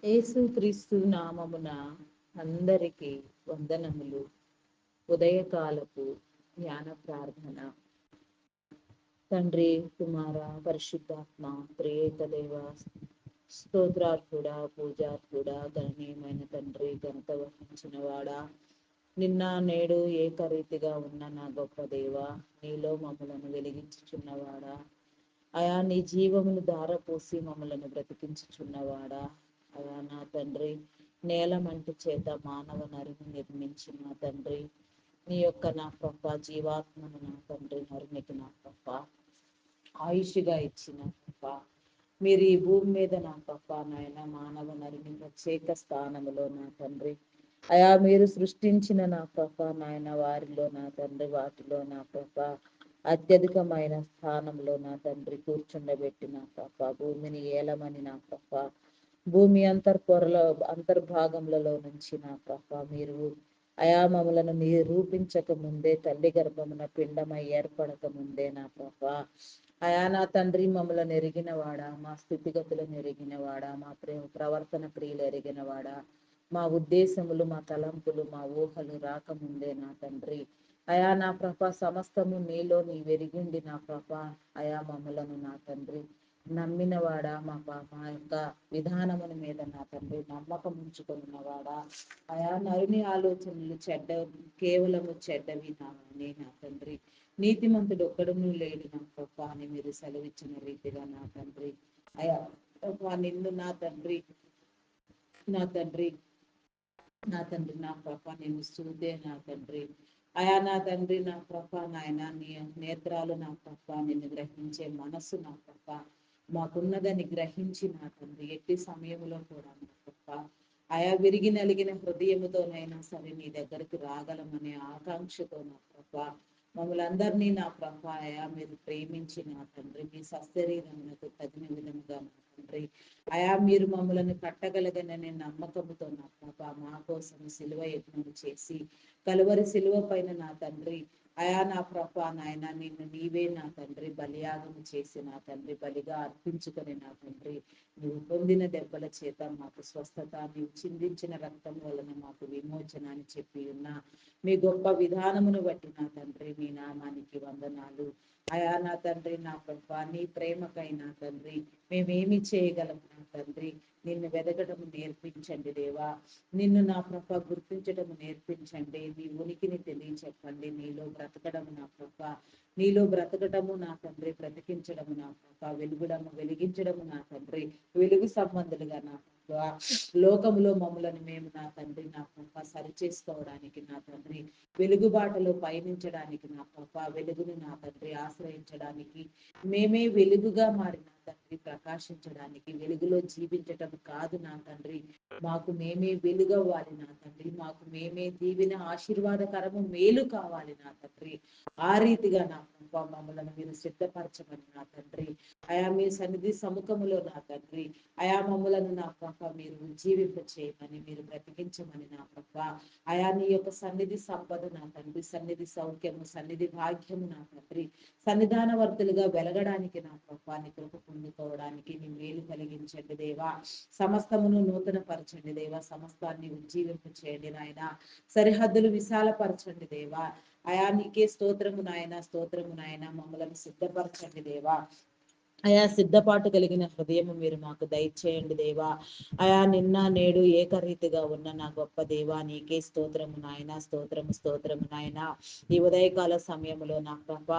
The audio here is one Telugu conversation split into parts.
యేసుక్రీస్తు నామమున అందరికి వందనములు. ఉదయకాలపు జ్ఞాన ప్రార్థన. తండ్రి, కుమార, పరిశుద్ధాత్మ త్రియేక దేవ స్తోత్రార్హుడా, పూజార్హుడా, గణనీయమైన తండ్రి, ఘనత వహించిన వాడా, నిన్న నేడు ఏకరీతిగా ఉన్న నా గొప్ప దేవ, నీలో మమ్మలను వెలిగించుచున్నవాడా, అయా నీ జీవమును ధారపోసి మమ్మలను బ్రతికించుచున్నవాడా, అయా నా తండ్రి, నేల మంటి చేత మానవ నరుని నిర్మించిన తండ్రి, నీ యొక్క నా ప్రభ జీవాత్మను నా తండ్రి నరునికి నా ప్రభ ఆయుష్గా ఇచ్చిన ప్రభ, మీరు ఈ భూమి మీద నా ప్రభ నాయన మానవ నరుని ప్రత్యేక స్థానములో నా తండ్రి, అయా మీరు సృష్టించిన నా ప్రభ నాయన వారిలో నా తండ్రి, వాటిలో నా ప్రభ అత్యధికమైన స్థానంలో నా తండ్రి కూర్చుండబెట్టి నా ప్రభ భూమిని ఏలమని నా ప్రభ భూమి అంతర్భాగములలో నుంచి నా ప్రభ మీరు అయా మమ్మలను నిరూపించక ముందే తల్లి గర్భమున పిండమై ఏర్పడక ముందే నా ప్రభ అయా నా తండ్రి మమ్మలను ఎరిగినవాడా, మా స్థితిగతులను ఎరిగినవాడా, మా ప్రవర్తన క్రియలు ఎరిగినవాడా, మా ఉద్దేశములు, మా తలంపులు, మా ఊహలు రాకముందే నా తండ్రి అయా నా ప్రభ సమస్తము నీలో నీ వెరిగిండి నా ప్రభ అయా మమ్మలను నా తండ్రి నమ్మినవాడా, మా యొక్క విధానముల మీద నా తండ్రి నమ్మకం ఉంచుకున్నవాడా, అయా నరుని ఆలోచనలు కేవలము చెడ్డవి నా తండ్రి, నీతిమంతుడు ఒక్కడును లేడు నా ప్రభ అని మీరు సెలవిచ్చిన రీతిగా నా తండ్రి అయా నిన్ను నా తండ్రి నా తండ్రి నా తండ్రి నా ప్రభ నిన్ను చూదే నా తండ్రి అయా నా తండ్రి నా ప్రభ నాయన నీ నేత్రాలు నా ప్రభ నిన్ను గ్రహించే మనస్సు నా ప్రభ మాకున్నదని గ్రహించి నా తండ్రి ఎట్టి సమయంలో కూడా నా ప్రభ ఆయా విరిగి నలిగిన హృదయముతోనైనా సరే నీ దగ్గరికి రాగలమనే ఆకాంక్షతో నా ప్రభ మమ్మల్ని అందరినీ నా ప్రభ అయా మీరు ప్రేమించి నా తండ్రి మీ సశరీరమునకు తగిన విధముగా నా తండ్రి అయా మీరు మమ్మల్ని కట్టగలగననే నమ్మకముతో నా ప్రభ మా కోసం సిలువ యజ్ఞం చేసి కలువరి సిలువ పైన నా తండ్రి అయా నా ప్రభ నాయన నిన్ను నీవే నా తండ్రి బలియాగము చేసి నా తండ్రి బలిగా అర్పించుకొని నా తండ్రి నువ్వు పొందిన దెబ్బల చేత మాకు స్వస్థత, నీవు చిందించిన రక్తం వలన మాకు విమోచన అని చెప్పి ఉన్న మీ గొప్ప విధానమును బట్టి నా తండ్రి మీ నామానికి వందనాలు. అయా నా తండ్రి నా ప్రభ నీ ప్రేమకై నా తండ్రి మేమేమి చేయగలం నా తండ్రి, నిన్ను వెదకటము నేర్పించండి దేవా, నిన్ను నా ప్రభ గుర్తించటము నేర్పించండి, నీ ఉనికిని తెలియచెప్పండి, నీలో బ్రతకడము నా ప్రభ నీలో బ్రతకటము నా తండ్రి బ్రతికించడము నా ప్రభ వెలిగించడము నా తండ్రి వెలుగు సంబంధులుగా నా ప్రభ లోకములో మమ్మలను మేము నా తండ్రి నా ప్రభ సరి చేసుకోవడానికి నా తండ్రి వెలుగుబాటలో పయనించడానికి నా ప్రభ వెలుగును నా తండ్రి ఆశ్రయించడానికి మేమే వెలుగుగా మారిన తండ్రి ప్రకాశించడానికి వెలుగులో జీవించటం కాదు నా తండ్రి మాకు మేమే వెలుగవ్వాలి నా తండ్రి, మాకు మేమే దీవిన ఆశీర్వాదకరము మేలు కావాలి నా తండ్రి, ఆ రీతిగా నా ప్రభ మమ్మలను మీరు సిద్ధపరచమని నా తండ్రి అయా మీ సన్నిధి సముఖములో నా తండ్రి అయా మమ్మలను నా ప్రభ మీరు ఉజ్జీవింప చేయమని మీరు బ్రతికించమని నా ప్రభ అయా నీ యొక్క సన్నిధి సంపద నా తండ్రి సన్నిధి సౌఖ్యము సన్నిధి భాగ్యము నా తండ్రి సన్నిధానవర్తులుగా వెలగడానికి నా ప్రభ నీ కృప పొందుకోవడానికి నీ మేలు కలిగించండి దేవా, సమస్తమును నూతన పరచండి దేవా, సమస్తాన్ని ఉజ్జీవింప చేయండి నాయన, సరిహద్దులు విశాలపరచండి దేవా, అయా నీకే స్తోత్రము నాయన స్తోత్రము నాయన మమ్మలను సిద్ధపరచండి దేవా, అయా సిద్ధపాటు కలిగిన హృదయము మీరు మాకు దయచేయండి దేవా, అయా నిన్న నేడు ఏకరీతిగా ఉన్న నా గొప్ప దేవా నీకే స్తోత్రము నాయన స్తోత్రము నాయన. ఈ ఉదయకాల సమయంలో నా ప్రభ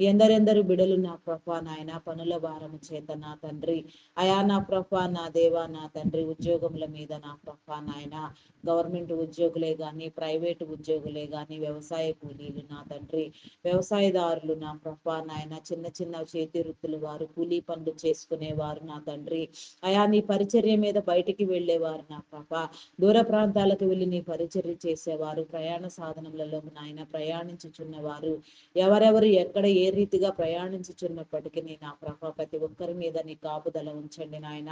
ఎందరెందరు బిడలు నా ప్రభ నాయన పనుల భారము చేత నా తండ్రి అయా నా ప్రభ నా దేవా నా తండ్రి ఉద్యోగముల మీద నా ప్రభ నాయన గవర్నమెంట్ ఉద్యోగులే కానీ ప్రైవేటు ఉద్యోగులే కానీ వ్యవసాయ కూలీలు నా తండ్రి వ్యవసాయదారులు నా ప్రభ నాయన చిన్న చిన్న చేతి వృత్తులు వారు కూలీ పనులు చేసుకునేవారు నా తండ్రి అయా నీ పరిచర్య మీద బయటికి వెళ్ళేవారు నా ప్రభ దూర ప్రాంతాలకు వెళ్ళి నీ పరిచర్య చేసేవారు ప్రయాణ సాధనములలో నాయన ప్రయాణించుచున్నవారు ఎవరెవరు ఎక్కడ ఏ రీతిగా ప్రయాణించుచున్నప్పటికీ నా ప్రభ ప్రతి ఒక్కరి మీద నీ కాపుదల ఉంచండి నాయన,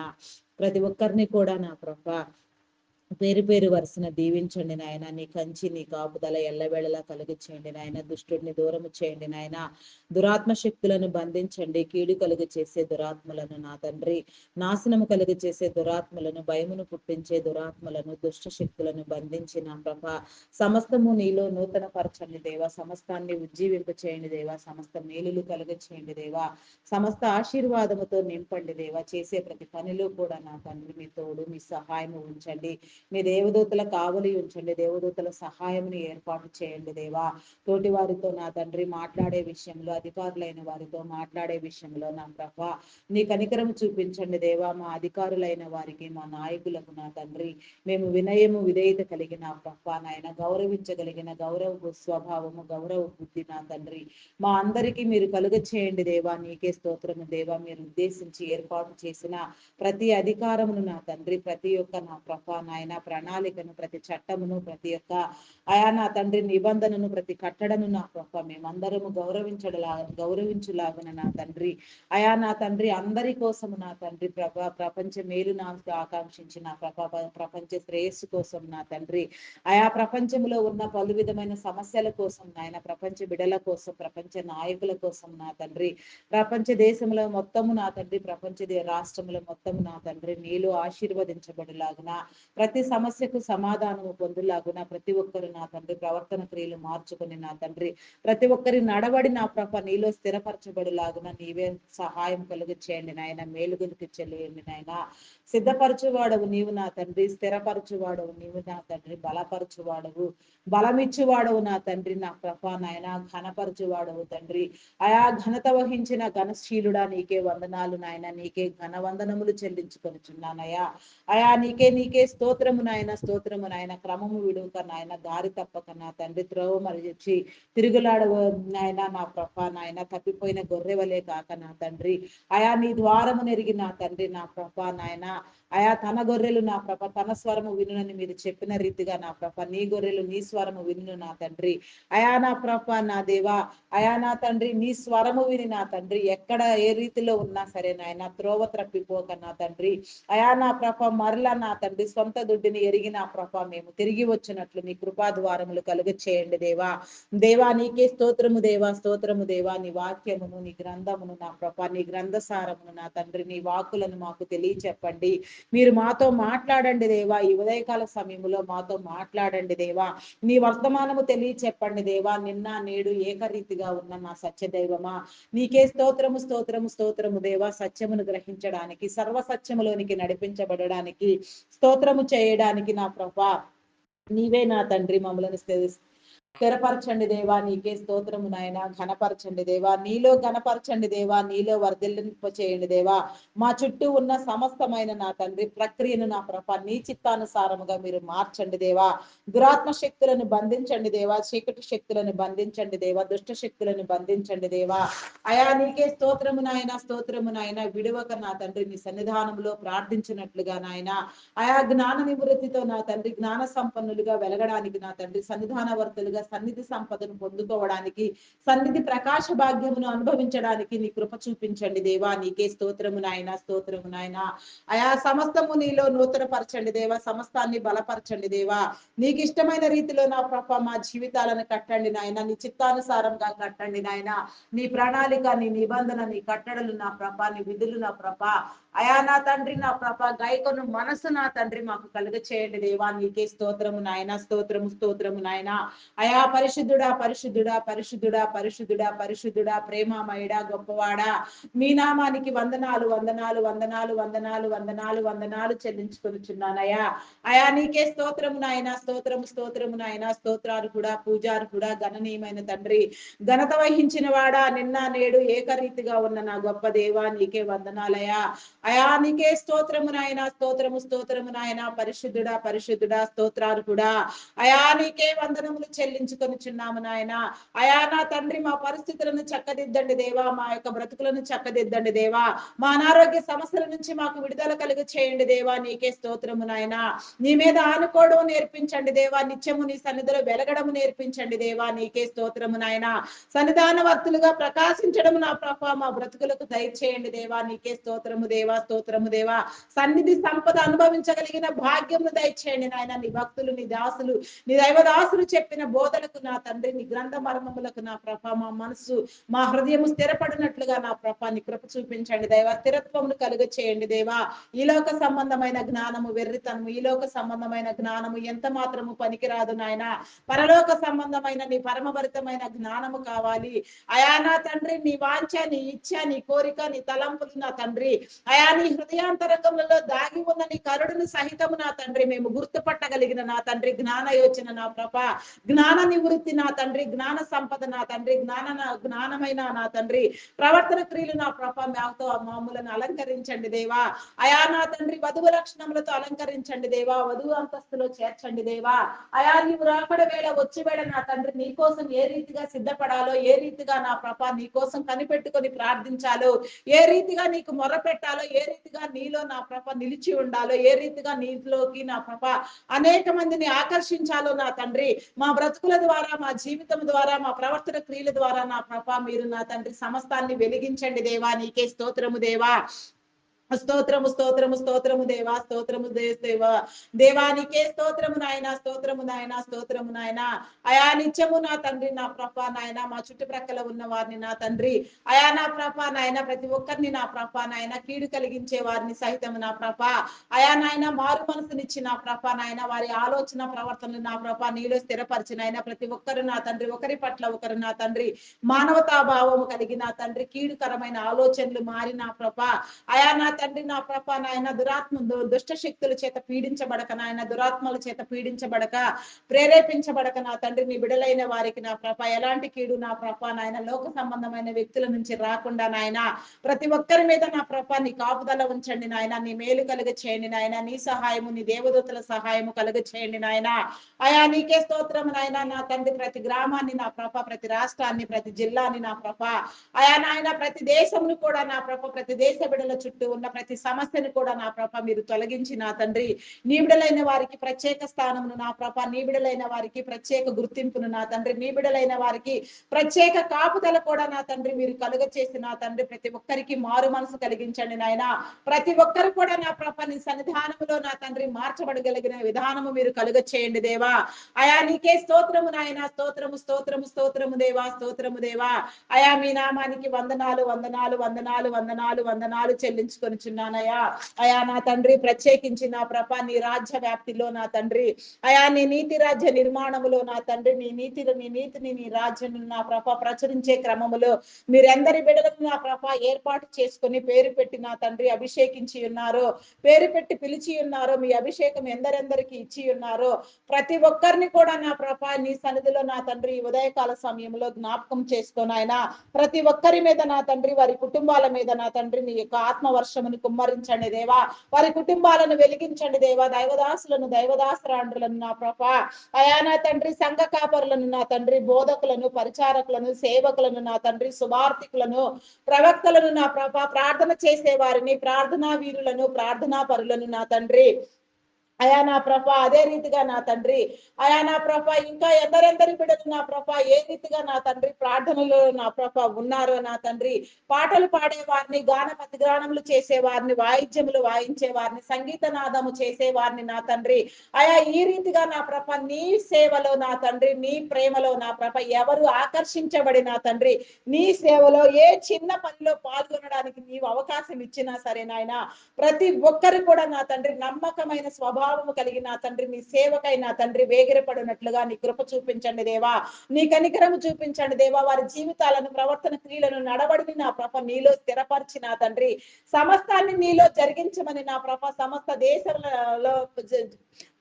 ప్రతి ఒక్కరిని కూడా నా ప్రభ పేరు పేరు వరుసన దీవించండి నాయన. నీ కంచి నీ కాపుదల ఎల్లవేళలా కలుగు చేయండి నాయన. దుష్టుడిని దూరము చేయండి నాయన. దురాత్మ శక్తులను బంధించండి. కీడు కలుగు చేసే దురాత్మలను నా తండ్రి, నాశనము కలుగు చేసే దురాత్మలను, భయమును పుట్టించే దురాత్మలను, దుష్ట శక్తులను బంధించిన ప్రభ సమస్తము నీలో నూతన పరచండి దేవా. సమస్తాన్ని ఉజ్జీవింప చేయండి దేవా. సమస్త మేలులు కలుగ చేయండి దేవా. సమస్త ఆశీర్వాదముతో నింపండి దేవా. చేసే ప్రతి పనిలో కూడా నా తండ్రి మీ తోడు, మీ సహాయము ఉంచండి. మీ దేవదూతల కావలి ఉంచండి. దేవదూతల సహాయంని ఏర్పాటు చేయండి దేవా. తోటి వారితో నా తండ్రి మాట్లాడే విషయంలో, అధికారులైన వారితో మాట్లాడే విషయంలో నా ప్రభ నీ కనికరం చూపించండి దేవా. మా అధికారులైన వారికి, మా నాయకులకు నా తండ్రి మేము వినయము విధేయత కలిగిన ప్రభ నాయన, గౌరవించగలిగిన గౌరవ స్వభావము, గౌరవ బుద్ధి నా తండ్రి మా అందరికీ మీరు కలుగ చేయండి దేవా. నీకే స్తోత్రము దేవా. మీరు ఉద్దేశించి ఏర్పాటు చేసిన ప్రతి అధికారమును నా తండ్రి, ప్రతి ఒక్క నా ప్రభ నాయన ప్రణాళికను, ప్రతి చట్టమును, ప్రతి ఒక్క అయా నా తండ్రి నిబంధనను, ప్రతి కట్టడను నా ప్రభ మేమందరము గౌరవించులాగున నా తండ్రి అయా నా తండ్రి అందరి కోసము నా తండ్రి ప్రపంచ మేలు నాకు ఆకాంక్షించిన ప్రపంచ శ్రేయస్సు కోసం నా తండ్రి ఆయా ప్రపంచంలో ఉన్న పలు విధమైన సమస్యల కోసం నాయన, ప్రపంచ బిడల కోసం, ప్రపంచ నాయకుల కోసం నా తండ్రి, ప్రపంచ దేశంలో మొత్తము నా తండ్రి, ప్రపంచ రాష్ట్రంలో మొత్తము నా తండ్రి నీలో ఆశీర్వదించబడిలాగున, ప్రతి సమస్యకు సమాధానము పొందులాగున, ప్రతి ఒక్కరు నా తండ్రి ప్రవర్తన క్రియలు మార్చుకుని నా తండ్రి ప్రతి ఒక్కరి నడవడి నా ప్రభ నీలో స్థిరపరచబడిలాగున నీవే సహాయం కలుగు చేయండి నాయన. మేలుగునికి చెల్లియండి నాయన. సిద్ధపరచువాడవు నీవు నా తండ్రి, స్థిరపరచువాడవు నీవు నా తండ్రి, బలపరచువాడవు, బలమిచ్చువాడవు నా తండ్రి నా ప్రభ నాయన, ఘనపరచువాడవు తండ్రి. ఆయా ఘనత వహించిన ఘనశీలుడా నీకే వందనాలు నాయన. నీకే ఘన వందనములు చెల్లించుకొనిచున్నానయ్యా. అయా నీకే స్తోత్రము నాయన, స్తోత్రము నాయన. క్రమము విడుక నాయన, దారి తప్పక నా తండ్రి త్రోవ మరిచి తిరుగులాడవు నాయన నా ప్రభ నాయన. తప్పిపోయిన గొర్రె వలె కాక నా తండ్రి అయా నీ ద్వారము నెరిగి నా తండ్రి నా ప్రభ నాయన అయా తన గొర్రెలు నా ప్రభ తన స్వరము వినునని మీరు చెప్పిన రీతిగా నా ప్రభ నీ గొర్రెలు నీ స్వరము విను నా తండ్రి అయా నా ప్రభ నా దేవా. అయా నా తండ్రి నీ స్వరము విని నా తండ్రి ఎక్కడ ఏ రీతిలో ఉన్నా సరే నాయన త్రోవ త్రప్పిపోక నా తండ్రి అయా నా ప్రభ మరలా నా తండ్రి సొంత దుడ్డిని ఎరిగి నా ప్రభ మేము తిరిగి వచ్చినట్లు నీ కృపా ద్వారములు కలుగ చేయండి దేవా. దేవా నీకే స్తోత్రము దేవా, స్తోత్రము దేవా. నీ వాక్యమును, నీ గ్రంథమును నా ప్రభ, నీ గ్రంథసారమును నా తండ్రి నీ వాక్కులను మాకు తెలియచెప్పండి. మీరు మాతో మాట్లాడండి దేవా. ఈ ఉదయకాల సమయంలో మాతో మాట్లాడండి దేవా. నీ వర్తమానము తెలియచెప్పండి దేవా. నిన్న నేడు ఏకరీతిగా ఉన్న నా సత్య దైవమా నీకే స్తోత్రము, స్తోత్రము, స్తోత్రము దేవా. సత్యమును గ్రహించడానికి, సర్వ సత్యములోనికి నడిపించబడడానికి, స్తోత్రము చేయడానికి నా ప్రభా నీవే నా తండ్రి మమ్మలను స్థిరపరచండి దేవా. నీకే స్తోత్రము నాయన. ఘనపరచండి దేవా. నీలో ఘనపరచండి దేవా. నీలో వర్ధిల్లింప చేయండి దేవా. మా చుట్టూ ఉన్న సమస్తమైన నా తండ్రి ప్రక్రియను నా ప్రభ నీ చిత్తానుసారముగా మీరు మార్చండి దేవా. దురాత్మ శక్తులను బంధించండి దేవా. చీకటి శక్తులను బంధించండి దేవా. దుష్ట శక్తులను బంధించండి దేవా. అయా నీకే స్తోత్రము నాయన, స్తోత్రము నాయన. విడువక నా తండ్రి నీ సన్నిధానంలో ప్రార్థించినట్లుగా నాయన ఆయా జ్ఞాన నివృత్తితో నా తండ్రి జ్ఞాన సంపన్నులుగా వెలగడానికి నా తండ్రి సన్నిధాన వర్తులుగా సన్నిధి సంపదను పొందుకోవడానికి, సన్నిధి ప్రకాశ భాగ్యమును అనుభవించడానికి నీ కృప చూపించండి దేవా. నీకే స్తోత్రము నాయన, స్తోత్రము నాయన. అయా సమస్తము నీలో నూతన పరచండి దేవా. సమస్తాన్ని బలపరచండి దేవా. నీకు ఇష్టమైన రీతిలో నా ప్రభ మా జీవితాలను కట్టండి నాయన. నీ చిత్తానుసారంగా కట్టండి నాయన. నీ ప్రణాళిక, నీ నిబంధన, నీ కట్టడలు నా ప్రభ, నీ విధులు నా ప్రభ అయా నా తండ్రి నా ప్రభ గాయకును మనసు నా తండ్రి మాకు కలుగ చేయండి దేవా. నీకే స్తోత్రము నాయన, స్తోత్రము, స్తోత్రము నాయన. అయా పరిశుద్ధుడా, పరిశుద్ధుడా, పరిశుద్ధుడా, పరిశుద్ధుడా, పరిశుద్ధుడా, ప్రేమమయుడా, గొప్పవాడా మీ నామానికి వందనాలు, వందనాలు, వందనాలు, వందనాలు, వందనాలు, వందనాలు చెల్లించుకొనిచున్నానయ్యా. అయా నీకే స్తోత్రము నాయన, స్తోత్రము, స్తోత్రము నాయన. స్తోత్రాలు కూడా పూజారు కూడా గణనీయమైన తండ్రి, ఘనత వహించిన వాడా, నిన్న నేడు ఏకరీతిగా ఉన్న నా గొప్ప దేవా నీకే వందనాలయా. అయా నీకే స్తోత్రము నాయన, స్తోత్రము, స్తోత్రము నాయన. పరిశుద్ధుడా, పరిశుద్ధుడా, స్తోత్రాలు కూడా అయా నీకే వందనములు చెల్లించుకొనిచున్నాము నాయన. అయా నా తండ్రి మా పరిస్థితులను చక్కదిద్దండి దేవా. మా యొక్క బ్రతుకులను చక్కదిద్దండి దేవా. మా అనారోగ్య సమస్యల నుంచి మాకు విడుదల కలుగు చేయండి దేవా. నీకే స్తోత్రము నాయన. నీ మీద ఆనుకోవడం నేర్పించండి దేవా. నిత్యము నీ సన్నిధిలో వెలగడము నేర్పించండి దేవా. నీకే స్తోత్రము నాయన. సన్నిధాన వర్తులుగా ప్రకాశించడం నా ప్రభ మా బ్రతుకులకు దయచేయండి దేవా. నీకే స్తోత్రము దేవా. దేవా, స్తోత్రము దేవా. సన్నిధి సంపద అనుభవించగలిగిన భాగ్యము దయచేయండి నాయన. నీ భక్తులు, నీ దాసులు, నీ దైవదాసులు చెప్పిన బోధలకు నా తండ్రి, నీ గ్రంథ మర్మములకు నా ప్రభ మా మనసు, మా హృదయము స్థిరపడినట్లుగా నా ప్రభ నీ కృప చూపించండి దేవా. స్థిరత్వమును కలుగ చేయండి దేవా. ఈ లోక సంబంధమైన జ్ఞానము వెర్రితనము, ఈ లోక సంబంధమైన జ్ఞానము ఎంత మాత్రము పనికిరాదు నాయన. పరలోక సంబంధమైన నీ పరమభరితమైన జ్ఞానము కావాలి అయా నా తండ్రి. నీ వాంఛ, నీ ఇచ్ఛ, నీ కోరిక, నీ తలంపులు నా తండ్రి అయా నీ హృదయాంతరంగంలో దాగి ఉన్న నీ కరుడును సహితము నా తండ్రి మేము గుర్తుపట్టగలిగిన నా తండ్రి జ్ఞాన యోచన నా ప్రభ, జ్ఞాన నివృత్తి నా తండ్రి, జ్ఞాన సంపద నా తండ్రి, జ్ఞానమైన నా తండ్రి ప్రవర్తన క్రియలు నా ప్రభ మాతో మామూలను అలంకరించండి దేవా. అయా నా తండ్రి వధువు లక్షణములతో అలంకరించండి దేవా. వధువు అంతస్తులో చేర్చండి దేవా. అయా నీవు రాకడ వేళ వచ్చి వేళ నా తండ్రి నీ కోసం ఏ రీతిగా సిద్ధపడాలో, ఏ రీతిగా నా ప్రభ నీ కోసం కనిపెట్టుకొని ప్రార్థించాలో, ఏ రీతిగా నీకు మొర పెట్టాలో, ఏ రీతిగా నీలో నా ప్రభ నిలిచి ఉండాలో, ఏ రీతిగా నీలోకి నా ప్రభ అనేక మందిని ఆకర్షించాలో నా తండ్రి మా బ్రతుకుల ద్వారా, మా జీవితం ద్వారా, మా ప్రవర్తన క్రియల ద్వారా నా ప్రభ మీరు నా తండ్రి సమస్తాన్ని వెలిగించండి దేవా. నీకే స్తోత్రము దేవా. స్తోత్రము స్తోత్రము స్తోత్రము దేవా. స్తోత్రము దేవా. దేవానికే స్తోత్రము నాయన, స్తోత్రము నాయన, స్తోత్రము నాయన. అయా నిత్యము నా తండ్రి నా ప్రభ నాయన మా చుట్టుప్రక్కల ఉన్న వారిని నా తండ్రి అయా నా ప్రభ నాయన ప్రతి ఒక్కరిని నా ప్రభ నాయన కీడు కలిగించే వారిని సహితము నా ప్రభ అయా నాయన మారు మనసునిచ్చి నా ప్రభ నాయన వారి ఆలోచన ప్రవర్తనలు నా ప్రభ నీలో స్థిరపరిచిన ఆయన ప్రతి ఒక్కరు నా తండ్రి ఒకరి పట్ల ఒకరు నా తండ్రి మానవతా భావము కలిగి నా తండ్రి కీడుకరమైన ఆలోచనలు మారి నా ప్రభ అయా నా తండ్రి నా ప్రభ నాయన దుష్ట శక్తుల చేత పీడించబడక నాయన, దురాత్మల చేత పీడించబడక ప్రేరేపించబడక నా తండ్రి నీ బిడలైన వారికి నా ప్రభ ఎలాంటి కీడు నా ప్రభ నాయన లోక సంబంధమైన వ్యక్తుల నుంచి రాకుండా నాయన ప్రతి ఒక్కరి మీద నా ప్రభ నీ కాపుదల ఉంచండి నాయన. నీ మేలు కలుగ చేయండి నాయన. నీ సహాయము, నీ దేవదూతల సహాయము కలుగ చేయండి నాయన. అయా నీకే స్తోత్రం నాయన. నా తండ్రి ప్రతి గ్రామాన్ని నా ప్రభ, ప్రతి రాష్ట్రాన్ని, ప్రతి జిల్లాని నా ప్రభ అయా నాయన ప్రతి దేశమును కూడా నా ప్రభ, ప్రతి దేశ బిడల చుట్టూ ఉన్న ప్రతి సమస్యను కూడా నా ప్రభ మీరు తొలగించి నా తండ్రి నీ బిడలైన వారికి ప్రత్యేక స్థానమును నా ప్రభ, నీ బిడలైన వారికి ప్రత్యేక గుర్తింపును నా తండ్రి, నీ బిడలైన వారికి ప్రత్యేక కాపుదల కూడా నా తండ్రి మీరు కలుగ చేసి నా తండ్రి ప్రతి ఒక్కరికి మారు మనసు కలిగించండి నాయన. ప్రతి ఒక్కరు కూడా నా ప్రభ నీ సన్నిధానములో నా తండ్రి మార్చబడగలిగిన విధానము మీరు కలుగ చేయండి దేవా. అయా నీకే స్తోత్రము నాయన. స్తోత్రము స్తోత్రము స్తోత్రము దేవా. స్తోత్రము దేవా. అయా మీ నామానికి వందనాలు వందనాలు వందనాలు వందనాలు వందనాలు చెల్లించుకొనిచున్నానయ్యా. అయా నా తండ్రి ప్రత్యేకించి నా ప్రభ నీ రాజ్య వ్యాప్తిలో నా తండ్రి అయా నీ నీతి రాజ్య నిర్మాణములో నా తండ్రి నీ నీతిని నీ రాజ్యం నా ప్రభ ప్రచురించే క్రమములో మీరెందరి బిడలను నా ప్రభ ఏర్పాటు చేసుకొని పేరు పెట్టి నా తండ్రి అభిషేకించి ఉన్నారో, పేరు పెట్టి పిలిచి ఉన్నారో, మీ అభిషేకం ఎందరెందరికి ఇచ్చి ఉన్నారో ప్రతి ఒక్కరిని కూడా నా ప్రభ నీ సన్నిధిలో నా తండ్రి ఉదయకాల సమయంలో జ్ఞాపకం చేసుకొని ఆయన ప్రతి ఒక్కరి మీద నా తండ్రి వారి కుటుంబాల మీద నా తండ్రి నీ యొక్క ఆత్మ వర్షమును కుమ్మరించండి దేవా. వారి కుటుంబాలను వెలిగించండి దేవా. దైవదాసులను, దైవదాసరాండ్రులను నా ప్రభ అయా నా తండ్రి సంఘ కాపరులను నా తండ్రి బోధకులను, పరిచారకులను, సేవకులను నా తండ్రి సువార్థికులను, ప్రవక్తలను నా ప్రభ ప్రార్థన చేసే వారిని, ప్రార్థనా వీరులను, ప్రార్థనా పరులను నా తండ్రి అయా నా ప్రభ అదే రీతిగా నా తండ్రి అయా నా ప్రభ ఇంకా ఎందరెందరి బిడ్డలు నా ప్రభ ఏ రీతిగా నా తండ్రి ప్రార్థనలో నా ప్రభ ఉన్నారో నా తండ్రి పాటలు పాడే వారిని, గానములు చేసే వారిని, వాయిద్యములు వాయించే వారిని, సంగీత నాదము చేసే వారిని నా తండ్రి అయా ఈ రీతిగా నా ప్రభ నీ సేవలో నా తండ్రి నీ ప్రేమలో నా ప్రభ ఎవరు ఆకర్షించబడి నా తండ్రి నీ సేవలో ఏ చిన్న పనిలో పాల్గొనడానికి నీవు అవకాశం ఇచ్చినా సరే నాయన ప్రతి ఒక్కరు కూడా నా తండ్రి నమ్మకమైన స్వభావము కలిగి నా తండ్రి నీ సేవకై నా తండ్రి వేగిరపడినట్లుగా నీ కృప చూపించండి దేవా. నీ కనికరము చూపించండి దేవా. వారి జీవితాలను, ప్రవర్తన క్రియలను, నడవడిని నా ప్రభ నీలో స్థిరపరిచి నా తండ్రి సమస్తాన్ని నీలో జరిగించమని నా ప్రభ సమస్త దేశంలో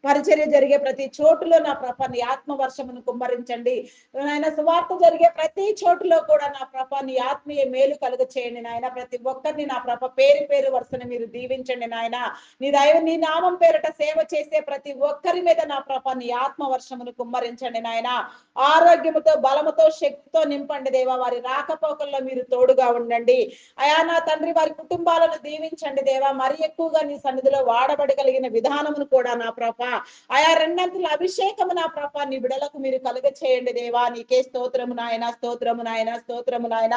పరిచర్య జరిగే ప్రతి చోటులో నా ప్రభ నీ ఆత్మ వర్షమును కుమ్మరించండి నాయన. సువార్త జరిగే ప్రతి చోటులో కూడా నా ప్రభ నీ ఆత్మీయ మేలు కలుగ చేయండి నాయన. ప్రతి ఒక్కరిని నా ప్రభ పేరు పేరు వరుసను మీరు దీవించండి నాయన. నీ నామం పేరట సేవ చేసే ప్రతి ఒక్కరి మీద నా ప్రభ నీ ఆత్మ వర్షమును కుమ్మరించండి నాయన. ఆరోగ్యముతో, బలముతో, శక్తితో నింపండి దేవా. వారి రాకపోకల్లో మీరు తోడుగా ఉండండి అయా నా తండ్రి. వారి కుటుంబాలను దీవించండి దేవా. మరి ఎక్కువగా నీ సన్నిధిలో వాడబడగలిగిన విధానమును కూడా నా ప్రభ ఆయా రెండంతుల అభిషేకము నా ప్రభ నీ బిడలకు మీరు కలుగ చేయండి దేవా. నీకే స్తోత్రము నాయన, స్తోత్రము నాయన, స్తోత్రము నాయన.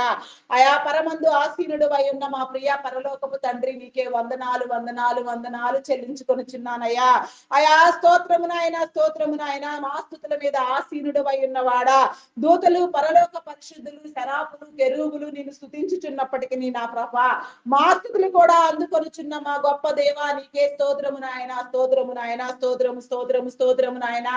ఆయా పరమందు ఆసీనుడు అయి ఉన్న మా ప్రియ పరలోకపు తండ్రి నీకే వందనాలు వందనాలు వందనాలు చెల్లించుకొనిచున్నానయ్యా. ఆయా స్తోత్రము నాయన, స్తోత్రము నాయన. మా స్తుతుల మీద ఆసీనుడు అయి ఉన్నవాడా, దూతలు పరలోక పరిశుద్ధులు శరాపులు కెరూబులు నిన్ను స్తుతించుచున్నప్పటికీ నా ప్రభ మా స్తుతులు కూడా అందుకొనుచున్న మా గొప్ప దేవా నీకే స్తోత్రము నాయన, స్తోత్రము నాయన, స్తోత్రము స్తోత్రము స్తోత్రము నాయన.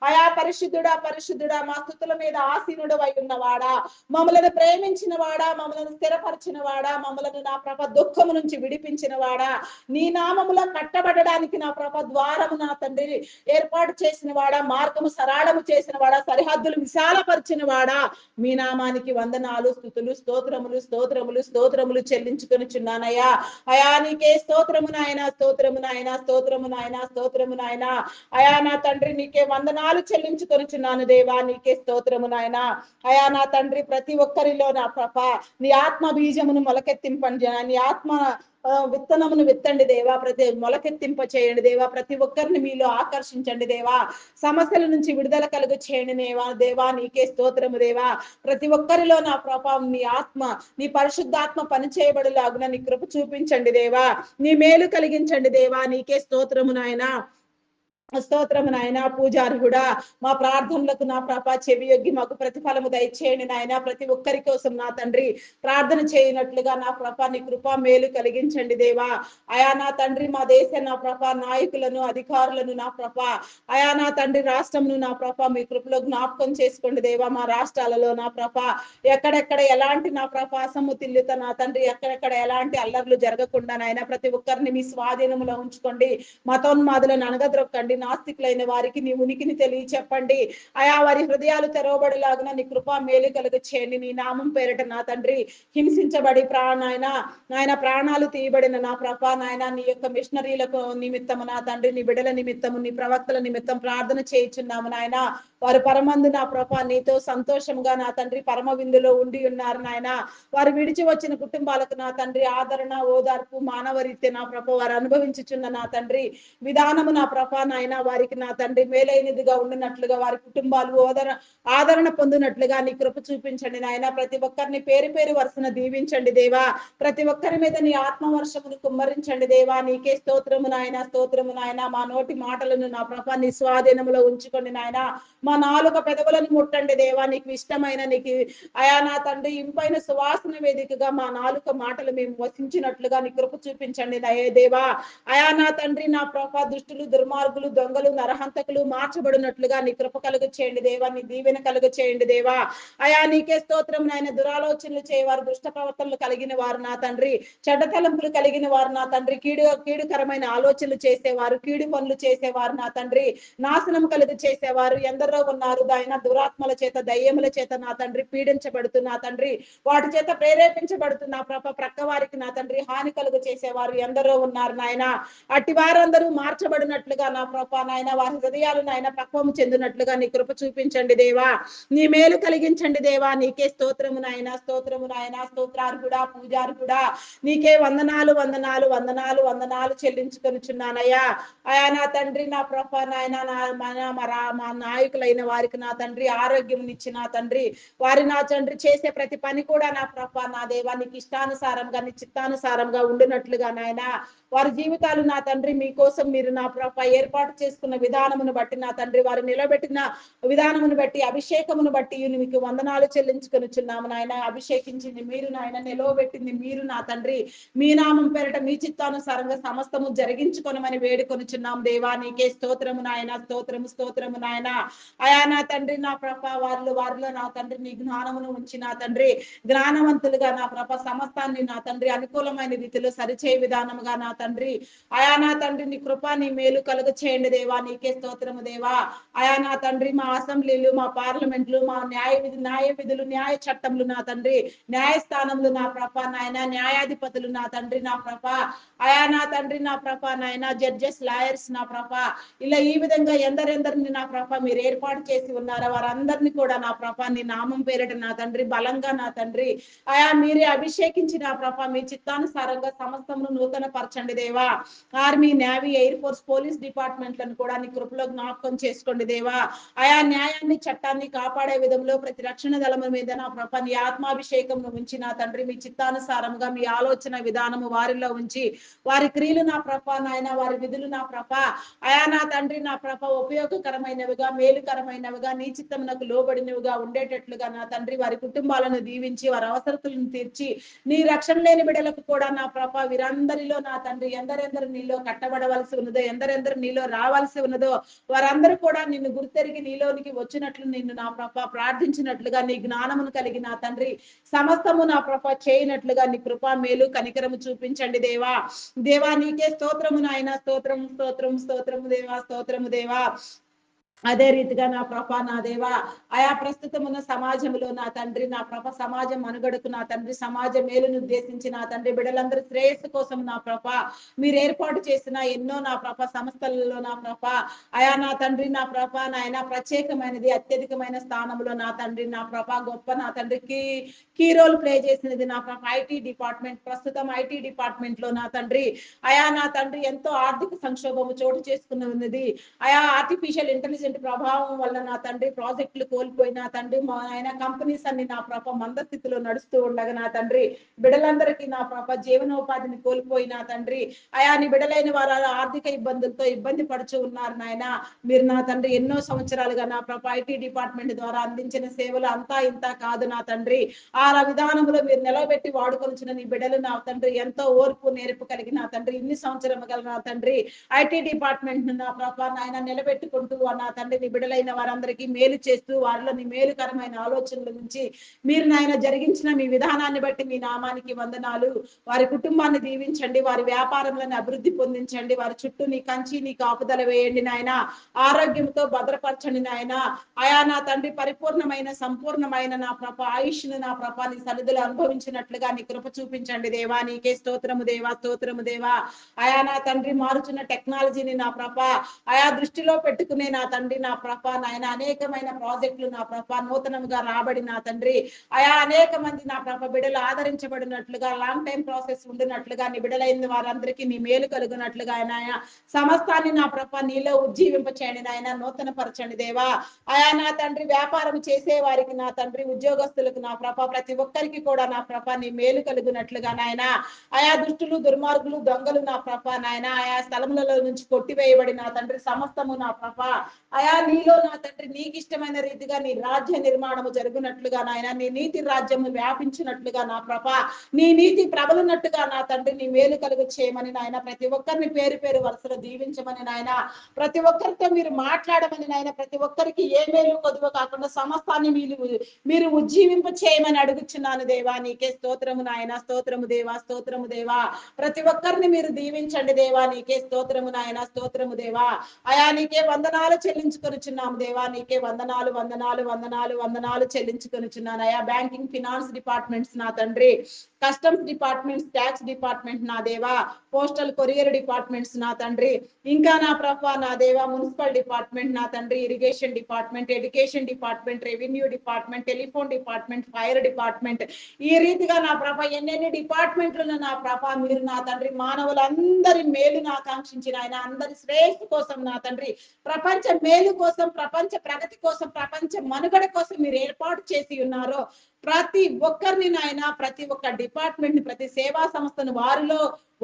ఆయా పరిశుద్ధుడా పరిశుద్ధుడా మా స్తుతుల మీద ఆసీనుడు అయి ఉన్నవాడా, మమ్మలను ప్రేమించిన వాడా, మమ్మలను స్థిరపరిచిన వాడా, మమ్మలను నా ప్రభ దుఃఖము నుంచి విడిపించిన వాడా, నీ నామములో కట్టబడడానికి నా ప్రభ ద్వారము నా తండ్రి ఏర్పాటు చేసిన వాడా, మార్గము సరళము చేసిన వాడా, సరిహద్దులు విశాలపరిచిన వాడా, మీ నామానికి వందనాలు స్తుతులు స్తోత్రములు స్తోత్రములు స్తోత్రములు చెల్లించుకొనిచున్నానయ్యా. అయా నీకే స్తోత్రము నాయన, స్తోత్రము నాయన, స్తోత్రము నాయన, స్తోత్రము నాయన. అయా నా తండ్రి నీకే వందనాలు చెల్లించుకొనిచున్నాను దేవా. నీకే స్తోత్రము నాయన. అయా నా తండ్రి ప్రతి ఒక్కరిలో నా ప్రభ నీ ఆత్మ బీజమును మొలకెత్తింపండి, నీ ఆత్మ విత్తనమును విత్తండి దేవా. ప్రతి మొలకెత్తింప చేయండి దేవా. ప్రతి ఒక్కరిని మీలో ఆకర్షించండి దేవా. సమస్యల నుంచి విడుదల కలుగు చేయండి దేవా. నీకే స్తోత్రము దేవా. ప్రతి ఒక్కరిలో నా ప్రభావం నీ ఆత్మ, నీ పరిశుద్ధాత్మ పని చేయబడులాగున నీ కృప చూపించండి దేవా. నీ మేలు కలిగించండి దేవా. నీకే స్తోత్రము నాయన, స్తోత్రము నాయన. పూజార్హుడా మా ప్రార్థనలకు నా ప్రభ చెవియొగ్గి మాకు ప్రతిఫలము దయచేయండి నాయన. ప్రతి ఒక్కరి కోసం నా తండ్రి ప్రార్థన చేయనట్లుగా నా ప్రభ నీ కృప మేలు కలిగించండి దేవా. అయా నా తండ్రి మా దేశ నా ప్రభ నాయకులను అధికారులను నా ప్రభ, అయా నా తండ్రి రాష్ట్రమును నా ప్రభ మీ కృపలో జ్ఞాపకం చేసుకోండి దేవా. మా రాష్ట్రాలలో నా ప్రభ ఎక్కడెక్కడ ఎలాంటి నా ప్రభ అసమ్మతిల్లిత నా తండ్రి, ఎక్కడెక్కడ ఎలాంటి అల్లర్లు జరగకుండా నాయన ప్రతి ఒక్కరిని మీ స్వాధీనంలో ఉంచుకోండి. మతోన్మాదులను అనగద్రొక్కండి. నాస్తికులైన వారికి నీ ఉనికిని తెలియ చెప్పండి. ఆయా వారి హృదయాలు తెరవబడేలాగున నీ కృప మేలు కలుగ చేయండి. నీ నామం పేరట నా తండ్రి హింసించబడి నాయన ప్రాణాలు తీయబడిన నా ప్రభ నాయన నీ యొక్క మిషనరీలకు నిమిత్తము నా తండ్రి, నీ బిడల నిమిత్తము, నీ ప్రవక్తల నిమిత్తం ప్రార్థన చేయించున్నాము నాయన. వారు పరమందు నా ప్రభ నీతో సంతోషంగా నా తండ్రి పరమ విందులో ఉండి ఉన్నారు నాయన. వారు విడిచి వచ్చిన కుటుంబాలకు నా తండ్రి ఆదరణ ఓదార్పు మానవరీత్య నా ప్రభ వారు అనుభవించుచున్న నా తండ్రి విధానము నా ప్రభ నాయన వారికి నా తండ్రి మేలైనదిగా ఉండినట్లుగా వారి కుటుంబాలు ఆదరణ పొందినట్లుగా నీ కృప చూపించండి నాయన. ప్రతి ఒక్కరిని పేరు పేరు వరుసన దీవించండి దేవా. ప్రతి ఒక్కరి మీద నీ ఆత్మవర్షమును కుమ్మరించండి దేవా. నీకే స్తోత్రము నాయన, స్తోత్రము నాయన. మా నోటి మాటలను నా ప్రభ నీ స్వాధీనములో ఉంచుకోండి నాయన. మా నాలుక పెదవులను ముట్టండి దేవా. నీకు ఇష్టమైన నీకు అయా నా తండ్రి ఇంపైన సువాసన వేదికగా మా నాలుక మాటలు మేము వసించినట్లుగా నీ కృప చూపించండి దేవా. అయా నా తండ్రి నా ప్రభ దుష్టులు దుర్మార్గులు దొంగలు నరహంతకులు మార్చబడినట్లుగా నీ కృప కలుగు చేయండి దేవా. నీ దీవెన కలుగు చేయండి దేవా. అయా నీకే స్తోత్రం నాయన. దురాలోచనలు చేయవారు, దుష్ట ప్రవర్తనలు కలిగిన వారు నా తండ్రి, చెడ్డ తలంపులు కలిగిన వారు నా తండ్రి, కీడుకరమైన ఆలోచనలు చేసేవారు, కీడు పనులు చేసేవారు నా తండ్రి, నాశనం కలుగు చేసేవారు ఎందరో ఉన్నారు ఆయన. దురాత్మల చేత దయ్యముల చేత నా తండ్రి పీడించబడుతూ నా తండ్రి వాటి చేత ప్రేరేపించబడుతున్న ప్రభ ప్రక్క వారికి నా తండ్రి హాని కలుగు చేసేవారు ఎందరో ఉన్నారు నాయన. అట్టి వారందరూ మార్చబడినట్లుగా నా ప్రభ నాయన వారి హృదయాలు నాయన పక్వము చెందినట్లుగా నీ కృప చూపించండి దేవా. నీ మేలు కలిగించండి దేవా. నీకే స్తోత్రము నాయన, స్తోత్రము నాయన. స్తోత్రార్హుడా పూజార్హుడా నీకే వందనాలు వందనాలు వందనాలు వందనాలు చెల్లించుకొనిచున్నానయ్యా. అయా నా తండ్రి నా ప్రభ నాయన మా నాయకులైన వారికి నా తండ్రి ఆరోగ్యం ఇచ్చి నా తండ్రి వారి నా తండ్రి చేసే ప్రతి పని కూడా నా ప్రభ నా దేవా నీకు ఇష్టానుసారంగా నీ చిత్తానుసారంగా ఉండినట్లుగా నాయన వారి జీవితాలు నా తండ్రి మీకోసం మీరు నా ప్రభ ఏర్పాటు చేసుకున్న విధానమును బట్టి నా తండ్రి వారు నిలబెట్టిన విధానమును బట్టి అభిషేకమును బట్టి మీకు వందనాలు చెల్లించుకొనిచున్నాము నాయన. అభిషేకించింది మీరు నాయన, నిలవబెట్టింది మీరు నా తండ్రి. మీ నామం పేరట మీ చిత్తానుసారంగా సమస్తము జరిగించుకొనమని వేడుకొనిచున్నాం దేవా. నీకే స్తోత్రము నాయన, స్తోత్రము స్తోత్రము నాయన. అయా నా తండ్రి నా ప్రభ వారిలో నా తండ్రి నీ జ్ఞానమును ఉంచి నా తండ్రి జ్ఞానవంతులుగా నా ప్రభ సమస్తాన్ని నా తండ్రి అనుకూలమైన రీతిలో సరిచే విధానముగా నా తండ్రి అయా నా తండ్రి నీ కృప నీ మేలు కలుగ చేయండి దేవా. నీకే స్తోత్రము దేవా. అయా నా తండ్రి మా అసెంబ్లీలు మా పార్లమెంట్లు మా న్యాయ విధులు న్యాయ చట్టములు నా తండ్రి న్యాయస్థానములు నా ప్రభ నాయన న్యాయాధిపతులు నా తండ్రి నా ప్రభ అయా నా తండ్రి నా ప్రభ నాయన జడ్జెస్ లాయర్స్ నా ప్రభ ఇలా ఈ విధంగా ఎందరెందరిని నా ప్రభ మీరు ఏర్పాటు చేసి ఉన్నారో వారందరినీ కూడా నా ప్రభ నీ నామం పేరట నా తండ్రి బలంగా నా తండ్రి అయా మీరే అభిషేకించి నా ప్రభ మీ చిత్తానుసారంగా సమస్తమును నూతన పరచండి చూపించండి దేవా. Army, navy, air force, police డిపార్ట్మెంట్లను కూడా నీ కృపలో జ్ఞాపకం చేసుకోండి దేవా. ఆయా న్యాయాన్ని, చట్టాన్ని కాపాడే విధంలో ప్రతి రక్షణ దళం మీద నా ప్రభ నీ ఆత్మాభిషేకం ఉంచి నా తండ్రి మీ చిత్తానుసారంగా మీ ఆలోచన విధానము వారిలో ఉంచి వారి క్రియలు నా ప్రభ నాయన, వారి విధులు నా ప్రభ అయా నా తండ్రి నా ప్రభ ఉపయోగకరమైనవిగా, మేలుకరమైనవిగా, నీ చిత్తమునకు లోబడినవిగా ఉండేటట్లుగా నా తండ్రి వారి కుటుంబాలను దీవించి వారి అవసరతలను తీర్చి నీ రక్షణ లేని బిడ్డలకు కూడా నా ప్రభ వీరందరిలో నా తండ్రి ఎందరెందరు నీలో కట్టబడవలసి ఉన్నదో, ఎందరెందరు నీలో రావాల్సి ఉన్నదో వారందరూ కూడా నిన్ను గుర్తెరిగి నీలోనికి వచ్చినట్లు నిన్ను నా ప్రభ ప్రార్థించినట్లుగా నీ జ్ఞానమును కలిగి నా తండ్రి సమస్తము నా ప్రభ చేయనట్లుగా నీ కృపా మేలు కనికరము చూపించండి దేవా. దేవా నీకే స్తోత్రము నాయన, స్తోత్రము స్తోత్రము స్తోత్రము దేవా, స్తోత్రము దేవా. అదే రీతిగా నా ప్రభ నా దేవా ఆయా ప్రస్తుతమున్న సమాజంలో నా తండ్రి నా ప్రభ సమాజం మనుగడకు నా తండ్రి సమాజ మేలును ఉద్దేశించి నా తండ్రి బిడ్డలందరూ శ్రేయస్సు కోసం నా ప్రభ మీరు ఏర్పాటు చేసిన ఎన్నో నా ప్రభ సంస్థలలో నా ప్రభ ఆయా నా తండ్రి నా ప్రభ నాయన ప్రత్యేకమైనది అత్యధికమైన స్థానంలో నా తండ్రి నా ప్రభ గొప్ప నా తండ్రికి కీ రోల్ ప్లే చేసినది నా ప్రభ ఐటీ డిపార్ట్మెంట్. ప్రస్తుతం ఐటీ డిపార్ట్మెంట్ లో నా తండ్రి ఆయా నా తండ్రి ఎంతో ఆర్థిక సంక్షోభము చోటు చేసుకుని ఉన్నది. ఆయా ఆర్టిఫిషియల్ ఇంటెలిజెన్స్ ప్రభావం వల్ల నా తండ్రి ప్రాజెక్టులు కోల్పోయిన తండ్రి మా ఆయన కంపెనీస్ అన్ని నా ప్రభ మందస్థితిలో నడుస్తూ ఉండగా నా తండ్రి బిడ్డలందరికీ నా ప్రభ జీవనోపాధిని కోల్పోయిన తండ్రి ఆయా నీ బిడ్డలైన వారు ఆర్థిక ఇబ్బందులతో ఇబ్బంది పడుచు ఉన్నారు నాయన. మీరు నా తండ్రి ఎన్నో సంవత్సరాలుగా నా ప్రభ ఐటీ డిపార్ట్మెంట్ ద్వారా అందించిన సేవలు అంతా ఇంత కాదు నా తండ్రి. ఆ విధానంలో మీరు నిలబెట్టి వాడుకొనిచిన నీ బిడ్డలు నా తండ్రి ఎంతో ఓర్పు నేర్పు కలిగి నా తండ్రి ఇన్ని సంవత్సరం గల నా తండ్రి ఐటీ డిపార్ట్మెంట్ నా ప్రభ నాయన నిలబెట్టుకుంటూ నా తండ్రి నీ బిడ్డలైన వారందరికీ మేలు చేస్తూ వారిలో నీ మేలుకరమైన ఆలోచనల నుంచి మీరు నాయన జరిగించిన మీ విధానాన్ని బట్టి మీ నామానికి వందనాలు. వారి కుటుంబాన్ని దీవించండి, వారి వ్యాపారంలను అభివృద్ధి పొందించండి, వారి చుట్టూ నీ కంచి నీ కాపుదల వేయండి నాయన. ఆరోగ్యంతో భద్రపరచండి నాయన. ఆయా నా తండ్రి పరిపూర్ణమైన సంపూర్ణమైన నా ప్రభ ఆయుష్ను నా ప్రభ నీ సన్నిధిలో అనుభవించినట్లుగా నీ కృప చూపించండి దేవా. నీకే స్తోత్రము దేవా, స్తోత్రము దేవా. ఆయా నా తండ్రి మారుచున్న టెక్నాలజీని నా ప్రభ ఆయా దృష్టిలో పెట్టుకునే నా తండ్రి నా ప్రభ నాయన అనేకమైన ప్రాజెక్టులు నా ప్రభ నూతనంగా రాబడి నా తండ్రి ఆయా అనేక మంది నా ప్రభ బిడ్డలు ఆదరించబడినట్లుగా లాంగ్ టైం ప్రాసెస్ ఉండినట్లుగా నీ బిడ్డలైన వారందరికీ నీ మేలు కలుగునట్లుగా ఆయన సమస్తాన్ని నా ప్రభ నీలో ఉజ్జీవింప చేయండి నాయన, నూతన పరచండి దేవా. ఆయా నా తండ్రి వ్యాపారం చేసే వారికి నా తండ్రి ఉద్యోగస్తులకు నా ప్రభ ప్రతి ఒక్కరికి కూడా నా ప్రభ నీ మేలు కలుగునట్లుగా నాయన ఆయా దుష్టులు దుర్మార్గులు దొంగలు నా ప్రభ నాయన ఆయా స్థలములలో నుంచి కొట్టివేయబడి నా తండ్రి సమస్తము నా ప్రభ ఆయా నీలో నా తండ్రి నీకు ఇష్టమైన రీతిగా నీ రాజ్య నిర్మాణము జరుగునట్లుగా నాయన నీ నీతి రాజ్యము వ్యాపించినట్లుగా నా ప్రభ నీ నీతి ప్రబలునట్టుగా నా తండ్రి నీ మేలు కలుగు చేయమని నాయన ప్రతి ఒక్కరిని పేరు పేరు వరుసలో దీవించమని నాయన ప్రతి ఒక్కరితో మీరు మాట్లాడమని నాయన ప్రతి ఒక్కరికి ఏ మేలు కొదువ కాకుండా సమస్తాన్ని మీరు ఉజ్జీవింప చేయమని అడుగుచున్నాను దేవా. నీకే స్తోత్రము నాయన, స్తోత్రము దేవా, స్తోత్రము దేవా. ప్రతి ఒక్కరిని మీరు దీవించండి దేవా. నీకే స్తోత్రము నాయన, స్తోత్రము దేవా. ఆయా నీకే వందనాలు చెల్లించుకొనిచున్నాము దేవా. నీకే వందనాలు వందనాలు వందనాలు వందనాలు చెల్లించుకొనిచున్నాను. ఆయా బ్యాంకింగ్ ఫినాన్స్ డిపార్ట్మెంట్స్ నా తండ్రి, కస్టమ్స్ డిపార్ట్మెంట్స్, ట్యాక్స్ డిపార్ట్మెంట్ నా దేవా, పోస్టల్ కొరియర్ డిపార్ట్మెంట్స్ నా తండ్రి, ఇంకా నా ప్రభ నా దేవా మున్సిపల్ డిపార్ట్మెంట్ నా తండ్రి, irrigation department, education department, revenue department, telephone department, fire department, ఈ రీతిగా నా ప్రభ ఎన్నెన్ని డిపార్ట్మెంట్లను నా ప్రభ మీరు నా తండ్రి మానవులందరి మేలును ఆకాంక్షించిన ఆయన అందరి శ్రేయస్సు కోసం నా తండ్రి ప్రపంచ మేలు కోసం, ప్రపంచ ప్రగతి కోసం, ప్రపంచ మనుగడ కోసం మీరు ఏర్పాటు చేసి ఉన్నారో ప్రతి ఒక్కరిని నాయన ప్రతి ఒక్క డిపార్ట్మెంట్ ని ప్రతి సేవా సంస్థను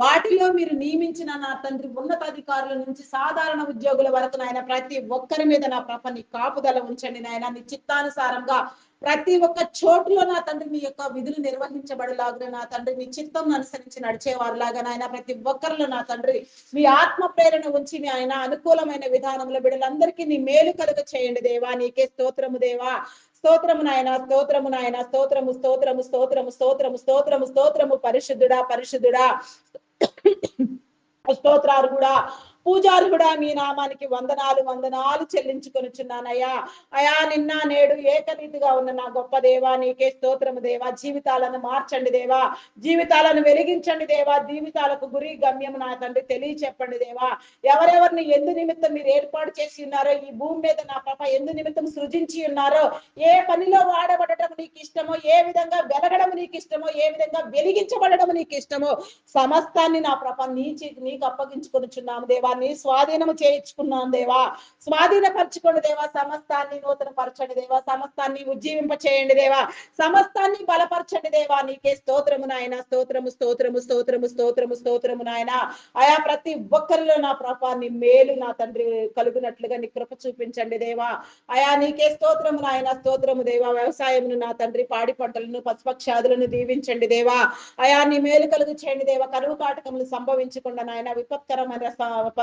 వాటిలో మీరు నియమించిన నా తండ్రి ఉన్నతాధికారుల నుంచి సాధారణ ఉద్యోగుల వరకు నాయన ప్రతి ఒక్కరి మీద నా ప్రభ నీ కాపుదల ఉంచండి నాయన. నీ చిత్తానుసారంగా ప్రతి ఒక్క చోటులో నా తండ్రి మీ యొక్క విధులు నిర్వహించబడేలాగా నా తండ్రి మీ చిత్తం అనుసరించి నడిచేవారిలాగా నాయన ప్రతి ఒక్కరిలో నా తండ్రి మీ ఆత్మ ప్రేరణ ఉంచి మీ ఆయన అనుకూలమైన విధానంలో బిడ్డలందరికీ నీ మేలు కలుగ చేయండి దేవా. నీకే స్తోత్రము దేవా, స్తోత్రము నాయన, స్తోత్రము నాయన, స్తోత్రము స్తోత్రము స్తోత్రము స్తోత్రము స్తోత్రము స్తోత్రము పరిశుద్ధుడా పరిశుద్ధుడా స్తోత్రాలు కూడా పూజార్హుడా మీ నామానికి వందనాలు వందనాలు చెల్లించుకొనుచున్నానయ్యా. అయా నిన్న నేడు ఏకరీతిగా ఉన్న నా గొప్ప దేవా నీకే స్తోత్రము దేవా. జీవితాలను మార్చండి దేవా, జీవితాలను వెలిగించండి దేవా, జీవితాలకు గురి గమ్యం నా తండ్రి తెలియచెప్పండి దేవా. ఎవరెవరిని ఎందు నిమిత్తం మీరు ఏర్పాటు చేసి ఉన్నారో, ఈ భూమి మీద నా పాప ఎందు నిమిత్తం సృజించి ఉన్నారో, ఏ పనిలో వాడబడటం నీకు ఇష్టమో, ఏ విధంగా వెలగడం నీకు ఇష్టమో, ఏ విధంగా వెలిగించబడడం నీకు ఇష్టమో, సమస్తాన్ని నా ప్రభ నీకు అప్పగించుకొనిచున్నాము దేవా. నీ స్వాధీనము చేయించుకున్నాం దేవా. స్వాధీనపరచుకోండి దేవా. సమస్తాన్ని నూతన పరచండి దేవా. సమస్తాన్ని ఉజ్జీవింప చేయండి దేవా. సమస్తాన్ని బలపరచండి దేవా. నీకే స్తోత్రము నాయన. స్తోత్రము స్తోత్రము స్తోత్రము స్తోత్రము స్తోత్రము నాయన. ఆయా ప్రతి ఒక్కరిలో నా ప్రభ నీ మేలు నా తండ్రి కలుగునట్లుగా నీ కృప చూపించండి దేవా. అయా నీకే స్తోత్రము నాయన. స్తోత్రము దేవా. వ్యవసాయమును నా తండ్రి పాడి పంటలను పశుపక్షాదులను దీవించండి దేవా. అయా నీ మేలు కలుగు చేయండి దేవా. కరువు కాటకములు సంభవించకుండా నాయన, విపత్కరమైన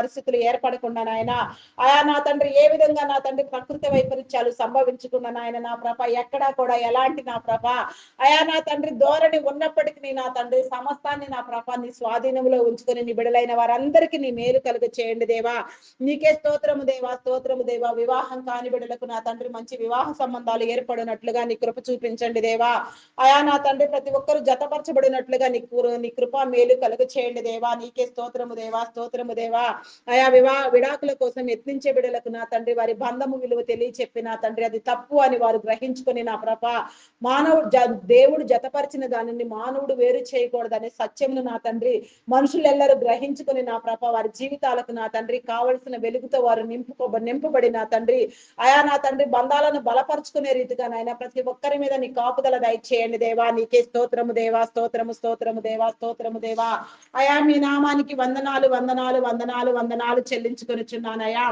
పరిస్థితులు ఏర్పడకుండా నాయన, అయా నా తండ్రి ఏ విధంగా నా తండ్రి ప్రకృతి వైపరీత్యాలు సంభవించకుండా నాయన నా ప్రభ ఎక్కడా కూడా ఎలాంటి నా ప్రభ అయా నా తండ్రి ధోరణి ఉన్నప్పటికీ నా తండ్రి సమస్తాన్ని నా ప్రభ నీ స్వాధీనంలో ఉంచుకొని నీ బిడలైన వారందరికీ నీ మేలు కలుగు చేయండి దేవా. నీకే స్తోత్రము దేవా. స్తోత్రము దేవా. వివాహం కాని బిడలకు నా తండ్రి మంచి వివాహ సంబంధాలు ఏర్పడినట్లుగా నీ కృప చూపించండి దేవా. అయా నా తండ్రి ప్రతి ఒక్కరు జతపరచబడినట్లుగా నీ కృప మేలు కలుగు చేయండి దేవా. నీకే స్తోత్రము దేవా. స్తోత్రము దేవా. అయా విడాకుల కోసం యత్నించే బిడలకు నా తండ్రి వారి బంధము విలువ తెలియచెప్పి నా తండ్రి అది తప్పు అని వారు గ్రహించుకొని నా ప్రభ దేవుడు జతపరిచిన దానిని మానవుడు వేరు చేయకూడదనే సత్యమును నా తండ్రి మనుషులెల్లరూ గ్రహించుకొని నా ప్రభ వారి జీవితాలకు నా తండ్రి కావలసిన వెలుగుతో వారు నింపబడి నా తండ్రి అయా నా తండ్రి బంధాలను బలపరుచుకునే రీతిగా నాయన ప్రతి ఒక్కరి మీద నీ కాపుదల దయచేయండి దేవా. నీకే స్తోత్రము దేవా. స్తోత్రము స్తోత్రము దేవా. స్తోత్రము దేవా. అయా మీ నామానికి వందనాలు వందనాలు వందనాలు వందనాలు చెల్లించుకొనిచున్నానయ్యా.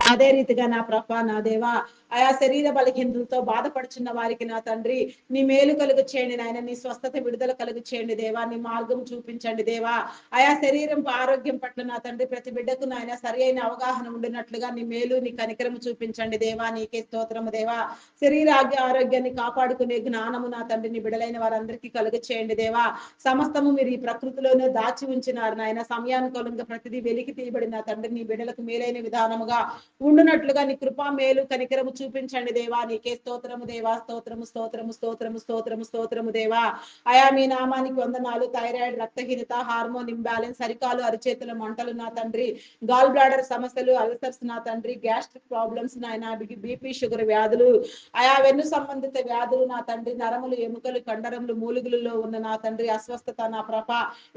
అదే రీతిగా నా ప్రభ నా దేవా ఆయా శరీర బలహీనతలతో బాధపడుచున్న వారికి నా తండ్రి నీ మేలు కలుగు చేయండి నాయన. నీ స్వస్థత విడుదల కలుగు చేయండి దేవా. నీ మార్గం చూపించండి దేవా. ఆయా శరీరం ఆరోగ్యం పట్ల నా తండ్రి ప్రతి బిడ్డకు నాయన సరి అయిన అవగాహన ఉండినట్లుగా నీ మేలు నీ కనికరము చూపించండి దేవా. నీకే స్తోత్రము దేవా. శరీర ఆరోగ్యాన్ని కాపాడుకునే జ్ఞానము నా తండ్రి నీ బిడలైన వారందరికీ కలుగు చేయండి దేవా. సమస్తము మీరు ఈ ప్రకృతిలోనే దాచి ఉంచినారు నాయన. సమయానుకూలంగా ప్రతిదీ వెలికి తీయబడిన తండ్రి నీ బిడలకు మేలైన విధానముగా ఉండునట్లుగా నీ కృపా మేలు కనికరము చూపించండి దేవా. నీకే స్తోత్రము దేవా. స్తోత్రము స్తోత్రము స్తోత్రము స్తోత్రము స్తోత్రము దేవా. అయా మీ నామానికి వందనాలు. థైరాయిడ్, రక్తహీనత, హార్మోన్ ఇంబ్యాలెన్స్, అరికాలు అరిచేతుల మంటలు నా తండ్రి, గాల్ బ్లాడర్ సమస్యలు, అల్సర్స్ నా తండ్రి, గ్యాస్ట్రిక్ ప్రాబ్లమ్స్ నాయన, బీపీ షుగర్ వ్యాధులు, ఆయా వెన్ను సంబంధిత వ్యాధులు నా తండ్రి, నరములు ఎముకలు కండరములు మూలుగులలో ఉన్న నా తండ్రి అస్వస్థత నా ప్రభ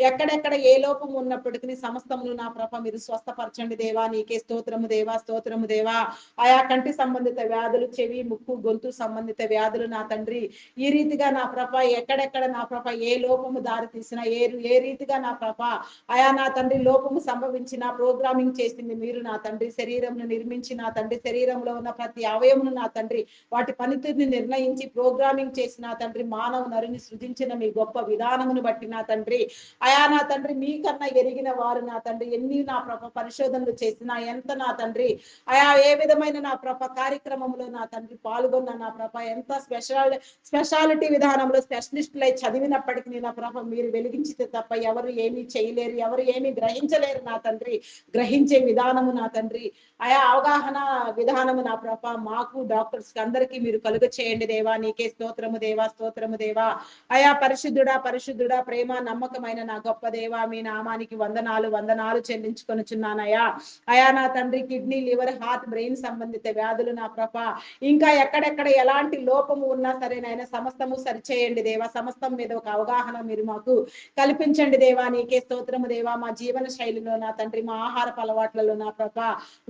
ఎక్కడెక్కడ ఏ లోపం ఉన్నప్పటికీ సమస్తములు నా ప్రభ మీరు స్వస్థపరచండి దేవా. నీకే స్తోత్రము దేవా. స్తోత్రము దేవా. ఆయా కంటి సంబంధిత వ్యాధులు, చెవి ముక్కు గొంతు సంబంధిత వ్యాధులు నా తండ్రి ఈ రీతిగా నా ప్రభ ఎక్కడెక్కడ నా ప్రభ ఏ లోపము దారి తీసినా ఏ రీతిగా నా ప్రభ ఆయా నా తండ్రి లోపము సంభవించిన ప్రోగ్రామింగ్ చేసింది మీరు నా తండ్రి. శరీరంను నిర్మించి నా తండ్రి శరీరంలో ఉన్న ప్రతి అవయమును నా తండ్రి వాటి పనితీరుని నిర్ణయించి ప్రోగ్రామింగ్ చేసిన నా తండ్రి మానవ నరుని సృజించిన మీ గొప్ప విధానమును బట్టి నా తండ్రి అయా నా తండ్రి మీకన్నా ఎరిగిన వారు నా తండ్రి ఎన్ని నా ప్రభ పరిశోధనలు చేసినా ఎంత నా తండ్రి అయా ఏ విధమైన నా ప్రభ కార్యక్రమంలో నా తండ్రి పాల్గొన్న నా ప్రభ ఎంత స్పెషాలిటీ విధానంలో స్పెషలిస్టులై చదివినప్పటికీ నా ప్రభ మీరు వెలిగించితే తప్ప ఎవరు ఏమీ చేయలేరు, ఎవరు ఏమీ గ్రహించలేరు నా తండ్రి. గ్రహించే విధానము నా తండ్రి ఆయా అవగాహన విధానము నా ప్రభ మాకు డాక్టర్స్ అందరికీ మీరు కలుగ చేయండి దేవా. నీకే స్తోత్రము దేవా. స్తోత్రము దేవా. అయా పరిశుద్ధుడా పరిశుద్ధుడా ప్రేమ నమ్మకమైన నా గొప్ప దేవా మీ నామానికి వందనాలు వందనాలు చెల్లించుకొనుచున్నానయ్యా. అయా నా తండ్రి కిడ్నీ, లివర్, హార్ట్, బ్రెయిన్ సంబంధిత వ్యాధులు నా ప్రభ ఇంకా ఎక్కడెక్కడ ఎలాంటి లోపము ఉన్నా సరేనైనా సమస్తము సరిచేయండి దేవా. సమస్తం మీద ఒక అవగాహన మీరు మాకు కల్పించండి దేవా. నీకే స్తోత్రము దేవా. మా జీవన శైలిలో నా తండ్రి మా ఆహారపు అలవాట్లలో నా ప్రభ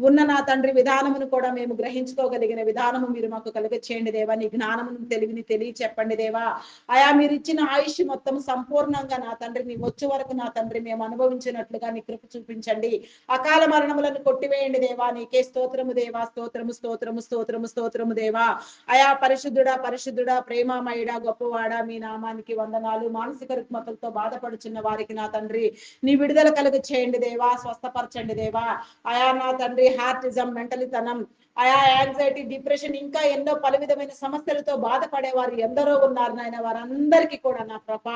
ఉన్న నా తండ్రి విధానమును కూడా మేము గ్రహించుకోగలిగిన విధానము మీరు మాకు కలుగ చేయండి దేవా. నీ జ్ఞానమును తెలివిని చెప్పండి దేవా. ఆయా మీరు ఇచ్చిన ఆయుష్ మొత్తం సంపూర్ణంగా నా తండ్రి మీ వచ్చే వరకు నా తండ్రి మేము అనుభవించినట్లుగా నీ కృప చూపించండి. అకాల మరణములను కొట్టివేయండి దేవా. నీకే స్తోత్రము దేవా. స్తోత్రము స్తోత్రము స్తోత్రము స్తోత్రము దేవా. అయా పరిశుద్ధుడా పరిశుద్ధుడా ప్రేమమయుడా గొప్పవాడా మీ నామానికి వందనాలు. మానసిక రుగ్మతలతో బాధపడుచున్న వారికి నా తండ్రి నీ విడుదల కలుగు చేయండి దేవా. స్వస్థపరచండి దేవా. అయా నా తండ్రి హార్టిజం, మెంటలితనం, ఆయా యాంగ్జైటీ, డిప్రెషన్ ఇంకా ఎన్నో పలు విధమైన సమస్యలతో బాధపడే వారు ఎందరో ఉన్నారు నాయన. వారందరికీ కూడా నా ప్రభ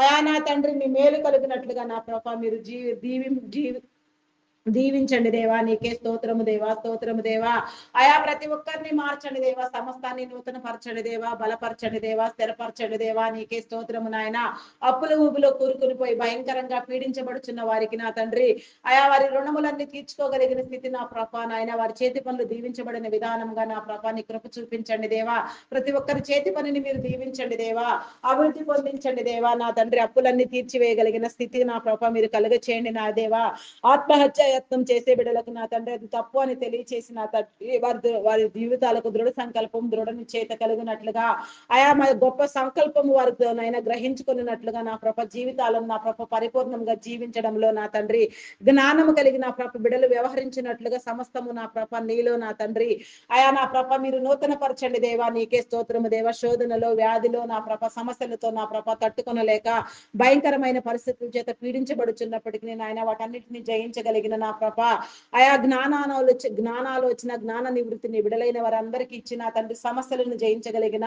అయా నా తండ్రి మీ మేలు కలిగినట్లుగా నా ప్రభ మీరు దీవించండి దేవా, నీకే స్తోత్రము దేవా, స్తోత్రము దేవా. అయా ప్రతి ఒక్కరిని మార్చండి దేవా, సమస్తాన్ని నూతన పరచండి దేవా, బలపరచండి దేవా, స్థిరపరచండి దేవా, నీకే స్తోత్రము నాయన. అప్పుల ఊబిలో కూరుకుని పోయి భయంకరంగా పీడించబడుచున్న వారికి నా తండ్రి, అయా వారి రుణములన్నీ తీర్చుకోగలిగిన స్థితి నా ప్రభా నాయన, వారి చేతి పనులు దీవించబడిన విధానంగా నా ప్రభా నీ కృప చూపించండి దేవా. ప్రతి ఒక్కరి చేతి పనిని మీరు దీవించండి దేవా, అభివృద్ధి పొందించండి దేవా నా తండ్రి. అప్పులన్నీ తీర్చివేయగలిగిన స్థితి నా ప్రభా మీరు కలుగ చేయండి నా దేవా. ఆత్మహత్య యత్నం చేసే బిడ్డలకు నా తండ్రి అది తప్పు అని తెలియచేసి నా తండ్రి వారి జీవితాలకు దృఢ సంకల్పం, దృఢ నిశ్చయిత కలిగినట్లుగా, ఆయా గొప్ప సంకల్పం వారితో నైనా గ్రహించుకున్నట్లుగా నా ప్రభ జీవితాలను నా ప్రభ పరిపూర్ణంగా జీవించడంలో నా తండ్రి జ్ఞానము కలిగి నా ప్రభ బిడ్డలు వ్యవహరించినట్లుగా సమస్తము నా ప్రభ నీలో నా తండ్రి, ఆయా నా ప్రభ మీరు నూతన పరచండి దేవా, నీకే స్తోత్రము దేవ. శోధనలో, వ్యాధిలో నా ప్రభ సమస్యలతో నా ప్రభ తట్టుకొనలేక భయంకరమైన పరిస్థితుల చేత పీడించబడుచున్నప్పటికీ నాయన వాటన్నిటిని జయించగలిగిన నా ప్రభ, ఆయా జ్ఞానాలోచన జ్ఞాన నివృత్తిని విడలైన వారందరికీ ఇచ్చిన తండ్రి సమస్యలను జయించగలిగిన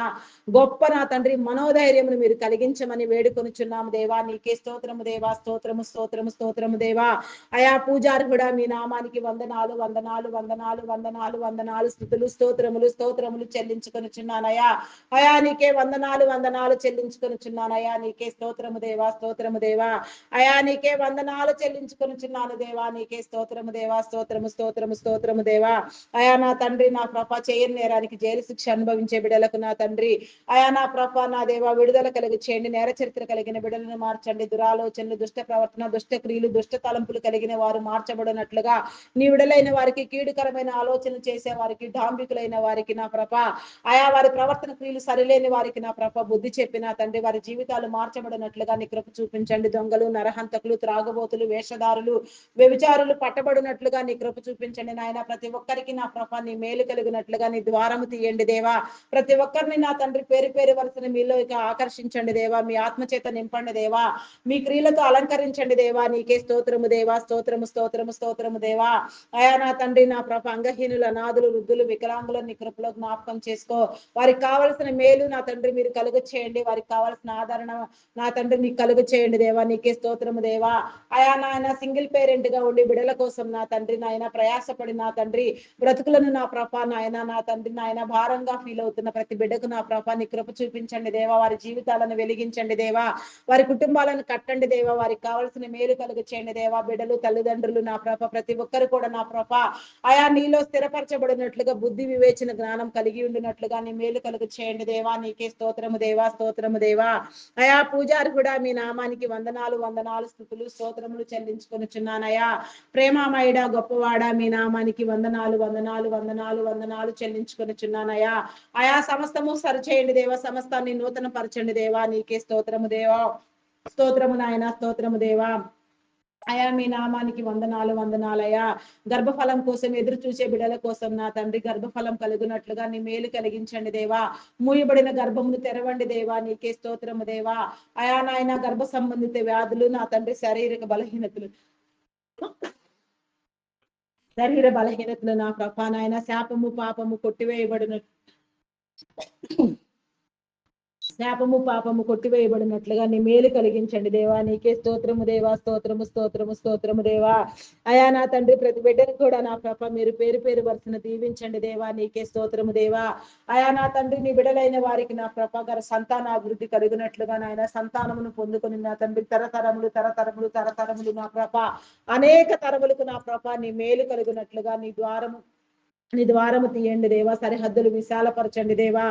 గొప్ప నా తండ్రి మనోధైర్యమును మీరు కలిగించమని వేడుకొనుచున్నాము దేవా, నీకే స్తోత్రము దేవా, స్తోత్రము స్తోత్రము స్తోత్రము దేవా. అయా పూజారి కూడా మీ నామానికి వందనాలు వందనాలు వందనాలు వందనాలు వందనాలు స్తుతులు స్తోత్రములు స్తోత్రములు చెల్లించుకొనుచున్నానయా. అయా నీకే వందనాలు వందనాలు చెల్లించుకొనుచున్నానయా, నీకే స్తోత్రము దేవా, స్తోత్రము దేవా. అయా నీకే వందనాలు చెల్లించుకొనుచున్నాను దేవా, నీకే స్తోత్రము దేవా, స్తోత్రము స్తోత్రము స్తోత్రము దేవా. అయా నా తండ్రి నా ప్రభ చేయని నేరానికి జైలు శిక్ష అనుభవించే బిడ్డలకు నా తండ్రి, అయా నా ప్రభ నా దేవా విడుదల కలిగి చేయండి. నేర చరిత్ర కలిగిన బిడ్డలను మార్చండి. దురాలోచనలు, దుష్ట ప్రవర్తన, దుష్ట క్రియలు, దుష్ట తలంపులు కలిగిన వారు మార్చబడినట్లుగా, నీ విడలైన వారికి, కీడుకరమైన ఆలోచనలు చేసే వారికి, డాంబికులైన వారికి నా ప్రభ, ఆయా వారి ప్రవర్తన క్రియలు సరిలేని వారికి నా ప్రభ బుద్ధి చెప్పిన తండ్రి వారి జీవితాలు మార్చబడినట్లుగా నీ కృప చూపించండి. దొంగలు, నరహంతకులు, త్రాగుబోతులు, వేషధారులు, వ్యభిచారులు పట్టబడినట్లుగా నీ కృప చూపించండి నాయన. ప్రతి ఒక్కరికి నా ప్రభ నీ మేలు కలిగినట్లుగా నీ ద్వారము తీయండి దేవా. ప్రతి ఒక్కరిని నా తండ్రి పేరు పేరు వరుసన మీలో ఆకర్షించండి దేవా, మీ ఆత్మచేత నింపండి దేవా, మీ క్రియలతో అలంకరించండి దేవా, నీకే స్తోత్రము దేవా, స్తోత్రము స్తోత్రము స్తోత్రము దేవా. అయా నా తండ్రి నా ప్రభ అంగహీనుల, అనాథులు, వృద్ధులు, వికలాంగులను నీ కృపలో జ్ఞాపకం చేసుకో. వారికి కావలసిన మేలు నా తండ్రి మీరు కలుగ చేయండి, వారికి కావలసిన ఆదరణ నా తండ్రి నీకు కలుగ చేయండి దేవా, నీకే స్తోత్రము దేవా. అయా నాయన సింగిల్ పేరెంట్ గా ఉండి బిడల కోసం నా తండ్రి నాయన ప్రయాసపడి నా తండ్రి బ్రతుకులను నా ప్రభ నాయన నా తండ్రి నాయన భారంగా ఫీల్ అవుతున్న ప్రతి బిడ్డకు నా ప్రభ నీ కృప చూపించండి దేవా, వారి జీవితాలను వెలిగించండి దేవా, వారి కుటుంబాలను కట్టండి దేవా, వారికి కావాల్సిన మేలు కలుగ చేయండి దేవా. బిడ్డలు, తల్లిదండ్రులు నా ప్రభ ప్రతి ఒక్కరు కూడా నా ప్రభ ఆయా నీలో స్థిరపరచబడినట్లుగా బుద్ధి వివేచన జ్ఞానం కలిగి ఉండినట్లుగా నీ మేలు కలుగ చేయండి దేవా, నీకే స్తోత్రము దేవా, స్తోత్రము దేవా. అయా పూజారి కూడా మీ నామానికి వందనాలు వందనాలు స్తుతులు స్తోత్రములు చెల్లించుకొనుచున్నానయా. ప్రేమమయుడా గొప్పవాడా మీ నామానికి వందనాలు వందనాలు వందనాలు వందనాలు చెల్లించుకొనుచున్నానయా. ఆయా సమస్తము సరిచేయండి దేవా, సమస్తాన్ని నూతన పరచండి దేవా, నీకే స్తోత్రము దేవా, స్తోత్రము నాయన, స్తోత్రము దేవా. అయా మీ నామానికి వందనాలు వందనాలయా. గర్భఫలం కోసం ఎదురు చూసే బిడ్డల కోసం నా తండ్రి గర్భఫలం కలుగునట్లుగా నీ మేలు కలిగించండి దేవా. మూయబడిన గర్భమును తెరవండి దేవా, నీకే స్తోత్రము దేవా. అయా నాయన గర్భ సంబంధిత వ్యాధులు నా తండ్రి శారీరక బలహీనతలు నా ప్రభా నాయన శాపము పాపము కొట్టివేయబడిన శాపము పాపము కొట్టివేయబడినట్లుగా నీ మేలు కలిగించండి దేవా, నీకే స్తోత్రము దేవా, స్తోత్రము స్తోత్రము స్తోత్రము దేవా. అయా నా తండ్రి ప్రతి బిడ్డను కూడా నా ప్రభ మీరు పేరు పేరు వరుసన దీవించండి దేవా, నీకే స్తోత్రము దేవా. అయా నా తండ్రి నీ బిడ్డలైన వారికి నా ప్రభ గారి సంతాన అభివృద్ధి కలిగినట్లుగా నాయన సంతానమును పొందుకొని నా తండ్రి తరతరములు తరతరములు తరతరములు నా ప్రభ అనేక తరములకు నా ప్రభ నీ మేలు కలిగినట్లుగా నీ ద్వారము తీయండి దేవా, సరిహద్దులు విశాలపరచండి దేవా,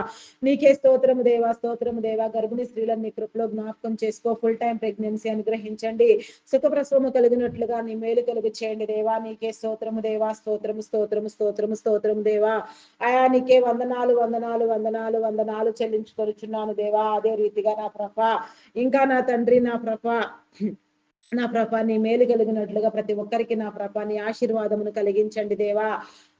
నీకే స్తోత్రము దేవా, స్తోత్రము దేవా. గర్భిణీ స్త్రీలను నీ కృపలో జ్ఞాపకం చేసుకో. ఫుల్ టైం ప్రెగ్నెన్సీ అనుగ్రహించండి, సుఖప్రసవము కలిగినట్లుగా నీ మేలు కలుగు చేయండి దేవా, నీకే స్తోత్రము దేవా, స్తోత్రము స్తోత్రము స్తోత్రము స్తోత్రము దేవా. అయా నీకే వందనాలు వందనాలు వందనాలు వందనాలు చెల్లించుకొనుచున్నాను దేవా. అదే రీతిగా నా ప్రభ ఇంకా నా తండ్రి నా ప్రభ నీ మేలు కలిగినట్లుగా ప్రతి ఒక్కరికి నా ప్రభ నీ ఆశీర్వాదమును కలిగించండి దేవా.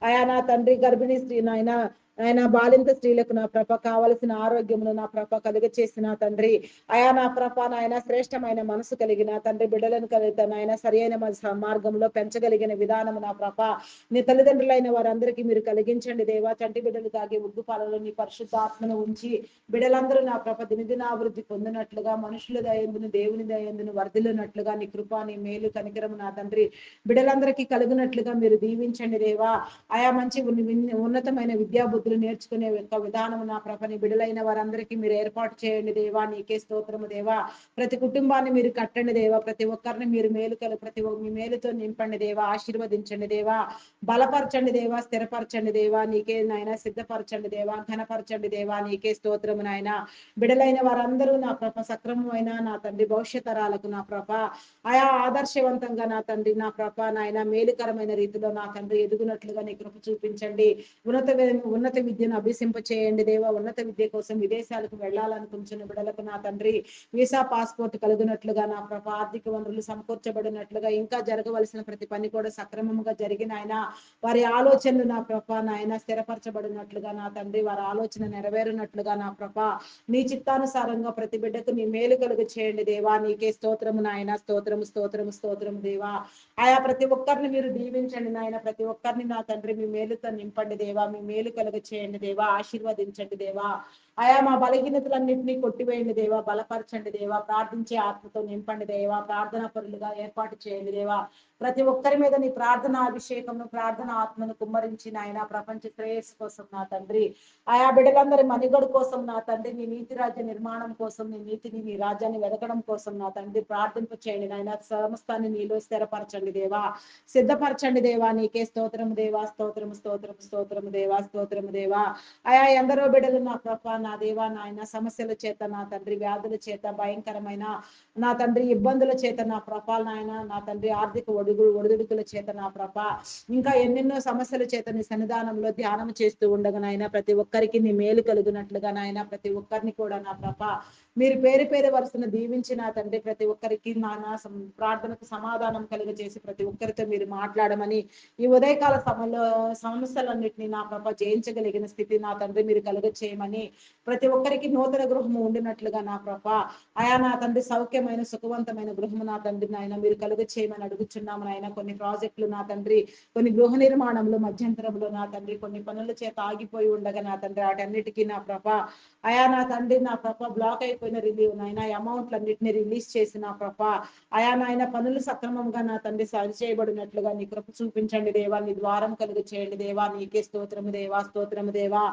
అయా నా తండ్రి గర్భిణీ స్త్రీ నాయన ఆయన బాలింత స్త్రీలకు నా ప్రభ కావలసిన ఆరోగ్యమును నా ప్రభ కలుగ చేసిన తండ్రి. అయా నా ప్రభ నాయన శ్రేష్టమైన మనసు కలిగిన తండ్రి బిడ్డలను కలిగిన నాయన సరియైన మార్గంలో పెంచగలిగిన విధానము నా ప్రభ నీ తల్లిదండ్రులైన వారందరికీ మీరు కలిగించండి దేవా. చంటి బిడ్డలు తాగే ఉగ్గు పాలలో నీ పరిశుద్ధాత్మను ఉంచి బిడ్డలందరూ నా ప్రభ దినదినాభివృద్ధి పొందినట్లుగా మనుషుల దయందును దేవుని దయందును వర్ధిల్లునట్లుగా నీ కృప నీ మేలు కనికరము నా తండ్రి బిడ్డలందరికీ కలుగునట్లుగా మీరు దీవించండి దేవా. ఆయా మంచి ఉన్నతమైన విద్యా బుద్ధులు నేర్చుకునే యొక్క విధానం నా ప్రభని బిడ్డలైన వారందరికీ మీరు ఏర్పాటు చేయండి దేవా. నీకే స్తోత్రము దేవా. ప్రతి కుటుంబాన్ని మీరు కట్టండి దేవా. ప్రతి ఒక్కరిని మీరు మీ మేలుతో నింపండి దేవా. ఆశీర్వదించండి దేవా. బలపరచండి దేవా. స్థిరపరచండి దేవా. నీకే నాయన సిద్ధపరచండి దేవా. ఘనపరచండి దేవా. నీకే స్తోత్రము నాయన. బిడ్డలైన వారందరూ నా ప్రభ సక్రమమైన నా తండ్రి భవిష్యత్ తరాలకు నా ప్రభ ఆయా ఆదర్శవంతంగా నా తండ్రి నా ప్రభ నాయన మేలుకరమైన రీతిలో నా తండ్రి ఎదుగునట్లుగా నీ కృప చూపించండి. ఉన్నత విద్యను అభ్యసింప చేయండి దేవా. ఉన్నత విద్య కోసం విదేశాలకు వెళ్ళాలనుకుంటున్న బిడ్డలకు నా తండ్రి వీసా పాస్పోర్ట్ కలుగునట్లుగా నా ప్రభ ఆర్థిక వనరులు సమకూర్చబడినట్లుగా ఇంకా జరగవలసిన ప్రతి పని కూడా సక్రమంగా జరిగిన ఆయన వారి ఆలోచనలు నా ప్రభ నాయన స్థిరపరచబడినట్లుగా నా తండ్రి వారి ఆలోచన నెరవేరునట్లుగా నా ప్రభ నీ చిత్తానుసారంగా ప్రతి బిడ్డకు నీ మేలు కలుగు చేయండి దేవా. నీకే స్తోత్రము నాయన. స్తోత్రము స్తోత్రము స్తోత్రము దేవా. ఆయా ప్రతి ఒక్కరిని మీరు దీవించండి నాయన. ప్రతి ఒక్కరిని నా తండ్రి మీ మేలుతో నింపండి దేవా. మీ మేలు కలుగ చేయండి దేవా. ఆశీర్వదించండి దేవా. ఆయా మా బలహీనతలన్నింటినీ కొట్టివేయండి దేవా. బలపరచండి దేవా. ప్రార్థించే ఆత్మతో నింపండి దేవా. ప్రార్థన పరులుగా ఏర్పాటు చేయండి దేవా. ప్రతి ఒక్కరి మీద నీ ప్రార్థన అభిషేకమును ప్రార్థన ఆత్మను కుమ్మరించి నాయన ప్రపంచ శ్రేయస్సు కోసం నా తండ్రి ఆయా బిడ్డలందరి మనుగడ కోసం నా తండ్రి నీ నీతి రాజ్య నిర్మాణం కోసం నీ నీతిని నీ రాజ్యాన్ని వెదకడం కోసం నా తండ్రి ప్రార్థింప చేయండి నాయన. సమస్తాన్ని నీలో స్థిరపరచండి దేవా. సిద్ధపరచండి దేవా. నీకే స్తోత్రము దేవా. స్తోత్రము స్తోత్రము స్తోత్రము దేవా. స్తోత్రము దేవా. ఆయా ఎందరో బిడ్డలు నా ప్రభ నా దేవా నాయన సమస్యల చేత నా తండ్రి వ్యాధుల చేత భయంకరమైన నా తండ్రి ఇబ్బందుల చేత నా ప్రభ నాయన నా తండ్రి ఆర్థిక ఒడిదుడుకుల చేత నా ప్రభ ఇంకా ఎన్నెన్నో సమస్యల చేత నీ సన్నిధానంలో ధ్యానం చేస్తూ ఉండగా నాయన ప్రతి ఒక్కరికి నీ మేలు కలుగునట్లుగా నాయన ప్రతి ఒక్కరిని కూడా నా ప్రభ మీరు పేరు పేరు వరుసను దీవించి నా తండ్రి ప్రతి ఒక్కరికి నా ప్రార్థనకు సమాధానం కలుగ చేసి ప్రతి ఒక్కరితో మీరు మాట్లాడమని ఈ ఉదయకాల సమస్యలన్నింటినీ నా ప్రభ జయించగలిగిన స్థితి నా తండ్రి మీరు కలుగ చేయమని ప్రతి ఒక్కరికి నూతన గృహము ఉండినట్లుగా నా ప్రభ ఆయా నా తండ్రి సౌఖ్యమైన సుఖవంతమైన గృహము నా తండ్రి నాయన మీరు కలుగ చేయమని అడుగుచున్నాము నాయన. కొన్ని ప్రాజెక్టులు నా తండ్రి కొన్ని గృహ నిర్మాణంలో మధ్యంతరంలో నా తండ్రి కొన్ని పనుల చేత ఆగిపోయి ఉండగా నా తండ్రి వాటన్నిటికీ నా ప్రభ ఆయా నా తండ్రి నా ప్రభ బ్లాక్ అయిపోయిన రిలీవ్ నాయన అమౌంట్లన్నింటినీ రిలీజ్ చేసి నా ప్రభ ఆయా నాయన పనులు సక్రమంగా నా తండ్రి సరి చేయబడినట్లుగా నీ కృప చూపించండి దేవా. నీ ద్వారం కలుగు చేయండి దేవా. నీకే స్తోత్రము దేవా. స్తోత్రము దేవా.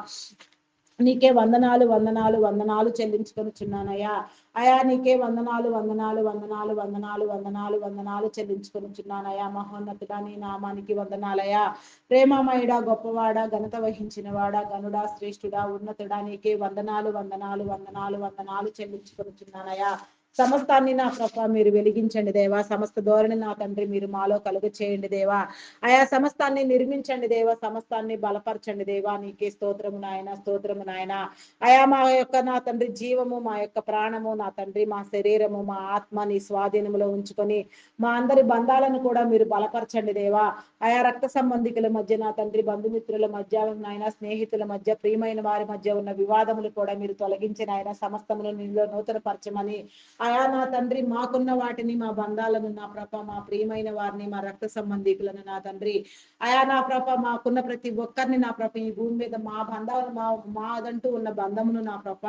నీకే వందనాలు వందనాలు వందనాలు చెల్లించుకొనిచున్నానయ్యా. అయా నీకే వందనాలు వందనాలు వందనాలు వందనాలు వందనాలు వందనాలు చెల్లించుకొనిచున్నానయ్యా. మహోన్నతుడా నీ నామానికి వందనాలయ్యా. ప్రేమమయుడా గొప్పవాడా ఘనత వహించిన వాడా గనుడా శ్రేష్ఠుడా ఉన్నతుడా నీకే వందనాలు వందనాలు వందనాలు వందనాలు చెల్లించుకొనిచున్నానయ్యా. సమస్తాన్ని నా ప్రభ మీరు వెలిగించండి దేవా. సమస్త ధోరణి నా తండ్రి మీరు మాలో కలుగ చేయండి దేవా. ఆయా సమస్తాన్ని నిర్మించండి దేవా. సమస్తాన్ని బలపరచండి దేవా. నీకే స్తోత్రము నాయన. స్తోత్రము నాయన. ఆయా మా యొక్క నా తండ్రి జీవము మా యొక్క ప్రాణము నా తండ్రి మా శరీరము మా ఆత్మ నీ స్వాధీనములో ఉంచుకొని మా అందరి బంధాలను కూడా మీరు బలపరచండి దేవా. ఆయా రక్త సంబంధికుల మధ్య నా తండ్రి బంధుమిత్రుల మధ్య నాయన స్నేహితుల మధ్య ప్రియమైన వారి మధ్య ఉన్న వివాదములు కూడా మీరు తొలగించిన ఆయన సమస్తమును నీలో నూతన పరచమని ఆయా నా తండ్రి మాకున్న వాటిని మా బంధాలను నా ప్రభ మా ప్రియమైన వారిని మా రక్త సంబంధికులను నా తండ్రి ఆయా నా ప్రభ మాకున్న ప్రతి ఒక్కరిని నా ప్రభ ఈ భూమి మీద మా బంధాలు మాదంటూ ఉన్న బంధమును నా ప్రభ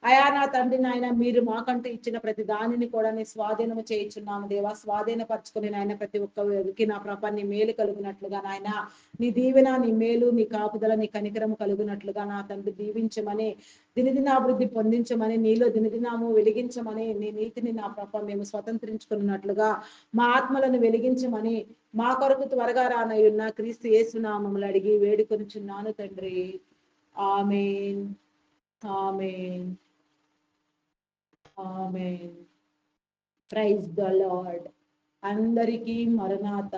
ఆయా నా తండ్రి నాయన మీరు మాకంటూ ఇచ్చిన ప్రతి దానిని కూడా నీ స్వాధీనము చేయించున్నాము దేవా. స్వాధీనపరచుకుని నాయన ప్రతి ఒక్కరికి నా ప్రభ నీ మేలు కలుగునట్లుగా నాయన నీ దీవెన నీ మేలు నీ కాపుదల నీ కనికరము కలుగునట్లుగా నా తండ్రి దీవించమని దినదినాభివృద్ధి పొందించమని నీలో దినదినాము వెలిగించమని నీ నీతిని నా ప్రభ మేము స్వతంత్రించుకున్నట్లుగా మా ఆత్మలను వెలిగించమని మా కొరకు త్వరగా రానయ్యున్న క్రీస్తు యేసు నామములు అడిగి వేడుకొనుచున్నాను తండ్రి. ఆమేన్. ఆమేన్. ఆమేన్. Praise the lord. అందరికీ మరణాత.